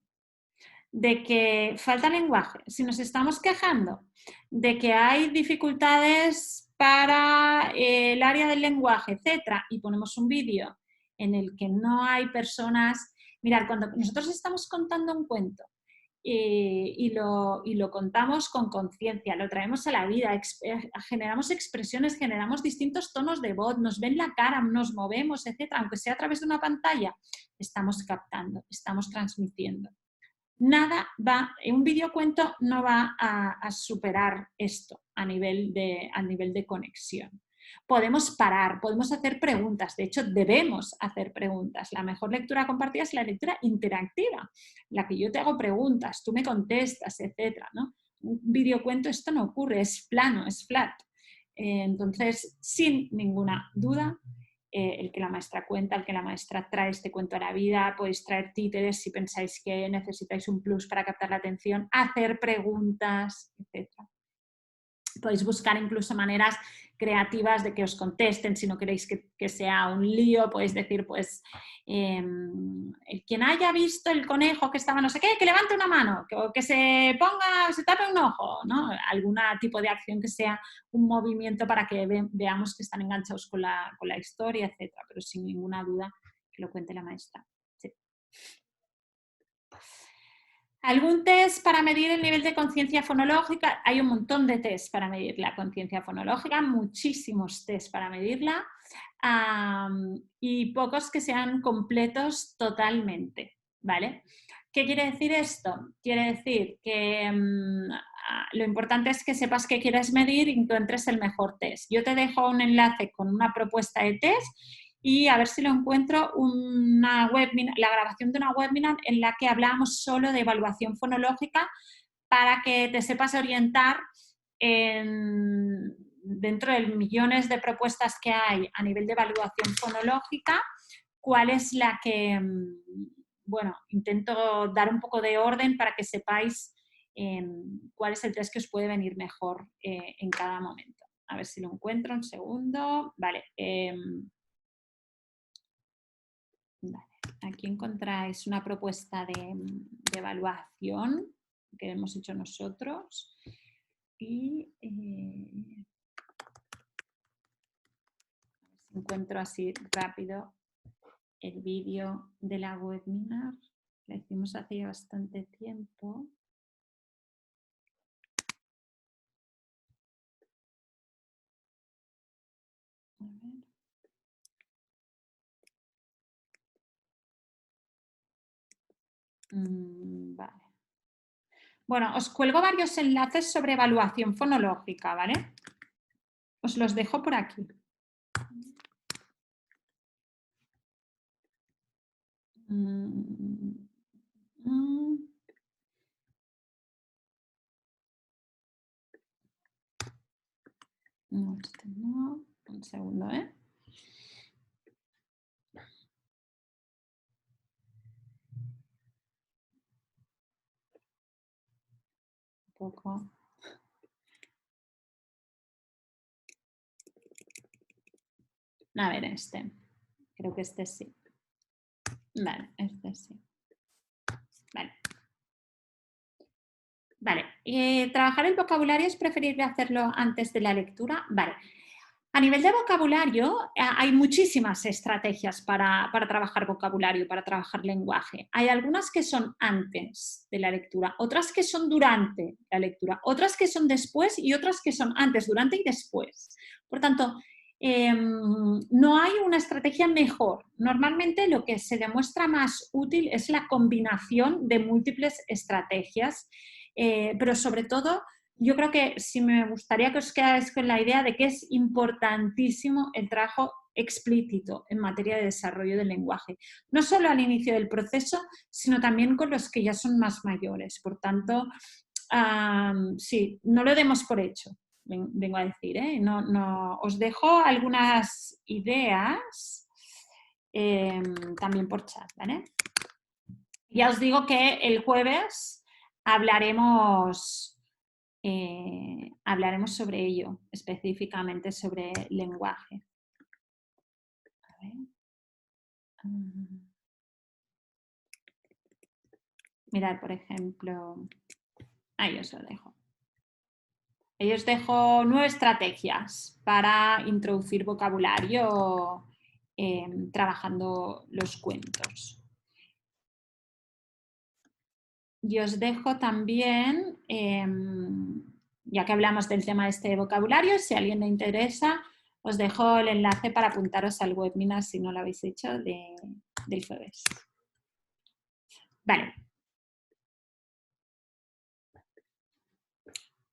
de que falta lenguaje, si nos estamos quejando de que hay dificultades para el área del lenguaje, etcétera, y ponemos un vídeo en el que no hay personas... Mirad, cuando nosotros estamos contando un cuento y lo contamos con conciencia, lo traemos a la vida, generamos expresiones, generamos distintos tonos de voz, nos ven la cara, nos movemos, etcétera, aunque sea a través de una pantalla, estamos captando, estamos transmitiendo. Nada va, un videocuento no va a superar esto a nivel de conexión. Podemos parar, podemos hacer preguntas, de hecho debemos hacer preguntas. La mejor lectura compartida es la lectura interactiva, la que yo te hago preguntas, tú me contestas, etc., ¿no? Un videocuento esto no ocurre, es plano, es flat. Entonces, sin ninguna duda, el que la maestra cuenta, el que la maestra trae este cuento a la vida, podéis traer títeres si pensáis que necesitáis un plus para captar la atención, hacer preguntas, etc. Podéis buscar incluso maneras creativas de que os contesten, si no queréis que sea un lío, podéis decir, pues, quien haya visto el conejo que estaba no sé qué, que levante una mano, que se ponga, se tape un ojo, ¿no? Algún tipo de acción que sea un movimiento para que veamos que están enganchados con la historia, etcétera, pero sin ninguna duda que lo cuente la maestra. Sí. ¿Algún test para medir el nivel de conciencia fonológica? Hay un montón de test para medir la conciencia fonológica, muchísimos test para medirla y pocos que sean completos totalmente, ¿vale? ¿Qué quiere decir esto? Quiere decir que lo importante es que sepas qué quieres medir y encuentres el mejor test. Yo te dejo un enlace con una propuesta de test y a ver si lo encuentro, la grabación de una webinar en la que hablábamos solo de evaluación fonológica para que te sepas orientar dentro de millones de propuestas que hay a nivel de evaluación fonológica, cuál es la que, bueno, intento dar un poco de orden para que sepáis cuál es el test que os puede venir mejor en cada momento. A ver si lo encuentro, un segundo. Vale. Vale, aquí encontráis una propuesta de evaluación que hemos hecho nosotros y a ver si encuentro así rápido el vídeo de la webinar. La hicimos hace ya bastante tiempo. A ver. Vale. Bueno, os cuelgo varios enlaces sobre evaluación fonológica, ¿vale? Os los dejo por aquí. No, este no. Un segundo, ¿eh? Un poco. A ver, este. Creo que este sí. Vale, este sí. Vale. Vale. ¿Trabajar el vocabulario es preferible hacerlo antes de la lectura? Vale. A nivel de vocabulario, hay muchísimas estrategias para trabajar vocabulario, para trabajar lenguaje. Hay algunas que son antes de la lectura, otras que son durante la lectura, otras que son después y otras que son antes, durante y después. Por tanto, no hay una estrategia mejor. Normalmente lo que se demuestra más útil es la combinación de múltiples estrategias, pero sobre todo yo creo que sí me gustaría que os quedáis con la idea de que es importantísimo el trabajo explícito en materia de desarrollo del lenguaje, no solo al inicio del proceso, sino también con los que ya son más mayores. Por tanto, sí, no lo demos por hecho, vengo a decir, ¿eh? Os dejo algunas ideas también por chat, ¿vale? Ya os digo que el jueves hablaremos sobre ello, específicamente sobre lenguaje. A ver. Mirad, por ejemplo, ahí os lo dejo. Ahí os dejo 9 estrategias para introducir vocabulario trabajando los cuentos. Y os dejo también, ya que hablamos del tema de vocabulario, si a alguien le interesa, os dejo el enlace para apuntaros al webinar si no lo habéis hecho del jueves. Vale.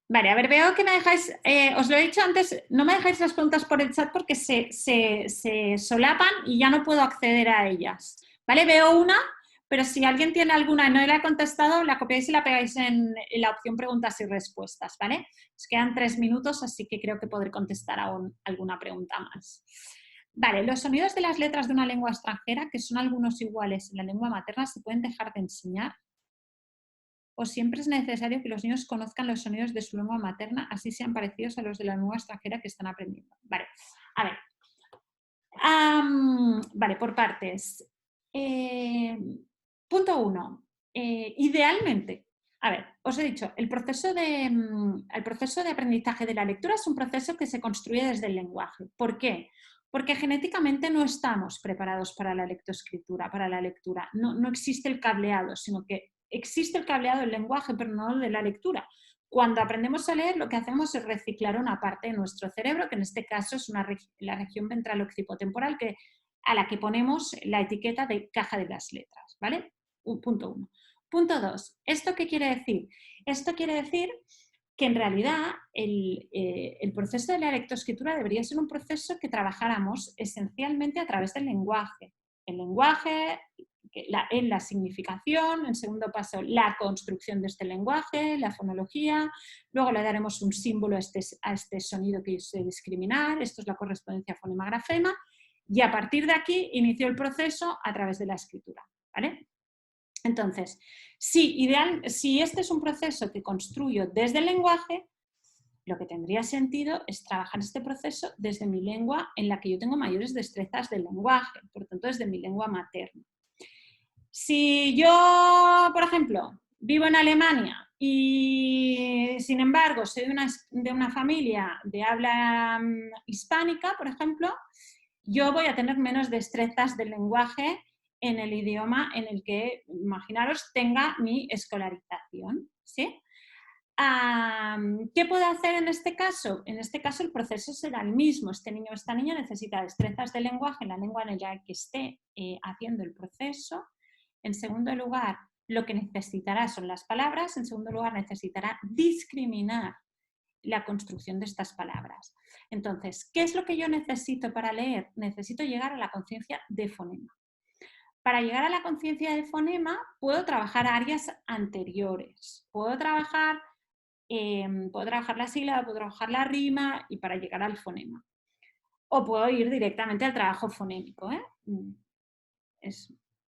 Vale, a ver, veo que me dejáis, os lo he dicho antes, no me dejáis las preguntas por el chat porque se solapan y ya no puedo acceder a ellas. Vale, veo una, pero si alguien tiene alguna y no la he contestado, la copiáis y la pegáis en la opción preguntas y respuestas, ¿vale? Os quedan 3 minutos, así que creo que podré contestar aún alguna pregunta más. Vale, los sonidos de las letras de una lengua extranjera, que son algunos iguales en la lengua materna, ¿se pueden dejar de enseñar? ¿O siempre es necesario que los niños conozcan los sonidos de su lengua materna, así sean parecidos a los de la lengua extranjera que están aprendiendo? Vale, a ver. Vale, por partes. Punto 1. Idealmente, a ver, os he dicho, el proceso de aprendizaje de la lectura es un proceso que se construye desde el lenguaje. ¿Por qué? Porque genéticamente no estamos preparados para la lectoescritura, para la lectura. No existe el cableado, sino que existe el cableado del lenguaje, pero no de la lectura. Cuando aprendemos a leer, lo que hacemos es reciclar una parte de nuestro cerebro, que en este caso es la región ventral occipotemporal, a la que ponemos la etiqueta de caja de las letras, ¿vale? Punto 1. Punto 2. ¿Esto qué quiere decir? Esto quiere decir que en realidad el proceso de la lectoescritura debería ser un proceso que trabajáramos esencialmente a través del lenguaje. El lenguaje, en la significación, en segundo paso la construcción de este lenguaje, la fonología, luego le daremos un símbolo a este sonido que es discriminar, esto es la correspondencia fonema-grafema, y a partir de aquí inició el proceso a través de la escritura, ¿vale? Entonces, si este es un proceso que construyo desde el lenguaje, lo que tendría sentido es trabajar este proceso desde mi lengua en la que yo tengo mayores destrezas del lenguaje, por lo tanto desde mi lengua materna. Si yo, por ejemplo, vivo en Alemania y, sin embargo, soy de una familia de habla hispánica, por ejemplo, yo voy a tener menos destrezas del lenguaje en el idioma en el que, imaginaros, tenga mi escolarización, ¿sí? ¿Qué puedo hacer en este caso? En este caso el proceso será el mismo. Este niño o esta niña necesita destrezas de lenguaje en la lengua en la que esté haciendo el proceso. En segundo lugar, lo que necesitará son las palabras. En segundo lugar, necesitará discriminar la construcción de estas palabras. Entonces, ¿qué es lo que yo necesito para leer? Necesito llegar a la conciencia de fonema. Para llegar a la conciencia de fonema, puedo trabajar áreas anteriores. Puedo trabajar la sílaba, puedo trabajar la rima y para llegar al fonema. O puedo ir directamente al trabajo fonémico.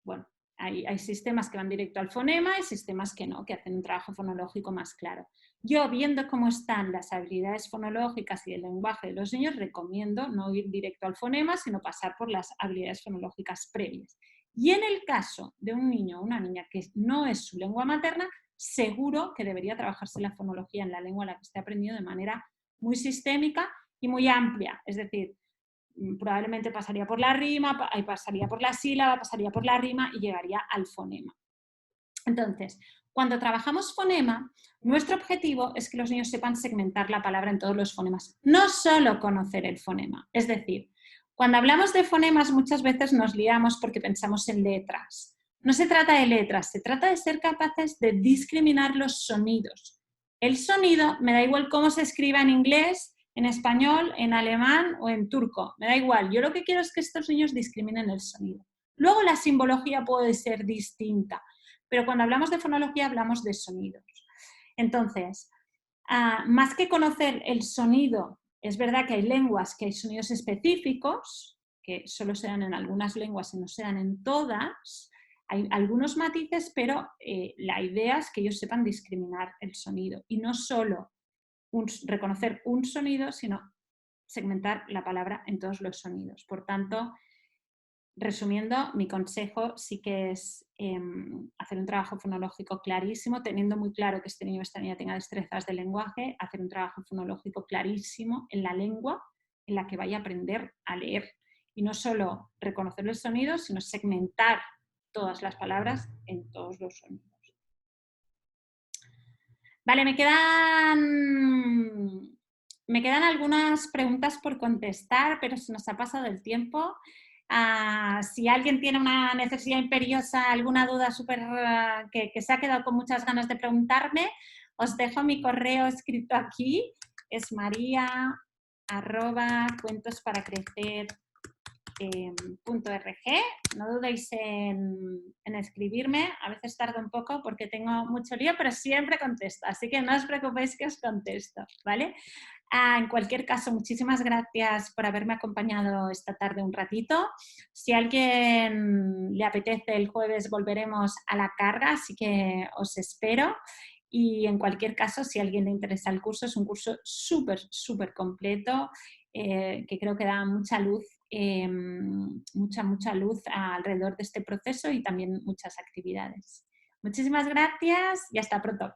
Bueno, hay sistemas que van directo al fonema y sistemas que no, que hacen un trabajo fonológico más claro. Yo, viendo cómo están las habilidades fonológicas y el lenguaje de los niños, recomiendo no ir directo al fonema, sino pasar por las habilidades fonológicas previas. Y en el caso de un niño o una niña que no es su lengua materna, seguro que debería trabajarse la fonología en la lengua en la que esté aprendiendo de manera muy sistémica y muy amplia, es decir, probablemente pasaría por la rima, pasaría por la sílaba, pasaría por la rima y llegaría al fonema. Entonces, cuando trabajamos fonema, nuestro objetivo es que los niños sepan segmentar la palabra en todos los fonemas, no solo conocer el fonema. Es decir, cuando hablamos de fonemas muchas veces nos liamos porque pensamos en letras. No se trata de letras, se trata de ser capaces de discriminar los sonidos. El sonido, me da igual cómo se escriba en inglés, en español, en alemán o en turco, me da igual. Yo lo que quiero es que estos niños discriminen el sonido. Luego la simbología puede ser distinta, pero cuando hablamos de fonología hablamos de sonidos. Entonces, más que conocer el sonido, es verdad que hay lenguas que hay sonidos específicos, que solo se dan en algunas lenguas y no se dan en todas. Hay algunos matices, pero la idea es que ellos sepan discriminar el sonido y no solo reconocer un sonido, sino segmentar la palabra en todos los sonidos. Por tanto, resumiendo, mi consejo sí que es hacer un trabajo fonológico clarísimo, teniendo muy claro que este niño o esta niña tenga destrezas de lenguaje, hacer un trabajo fonológico clarísimo en la lengua en la que vaya a aprender a leer. Y no solo reconocer los sonidos, sino segmentar todas las palabras en todos los sonidos. Vale, me quedan algunas preguntas por contestar, pero se nos ha pasado el tiempo. Si alguien tiene una necesidad imperiosa, alguna duda que se ha quedado con muchas ganas de preguntarme, os dejo mi correo escrito aquí, es maria@cuentosparacrecer.org. No dudéis en escribirme, a veces tardo un poco porque tengo mucho lío, pero siempre contesto, así que no os preocupéis que os contesto, ¿vale? En cualquier caso, muchísimas gracias por haberme acompañado esta tarde un ratito. Si a alguien le apetece, el jueves volveremos a la carga, así que os espero. Y en cualquier caso, si a alguien le interesa el curso, es un curso súper completo, que creo que da mucha luz, mucha luz alrededor de este proceso y también muchas actividades. Muchísimas gracias y hasta pronto.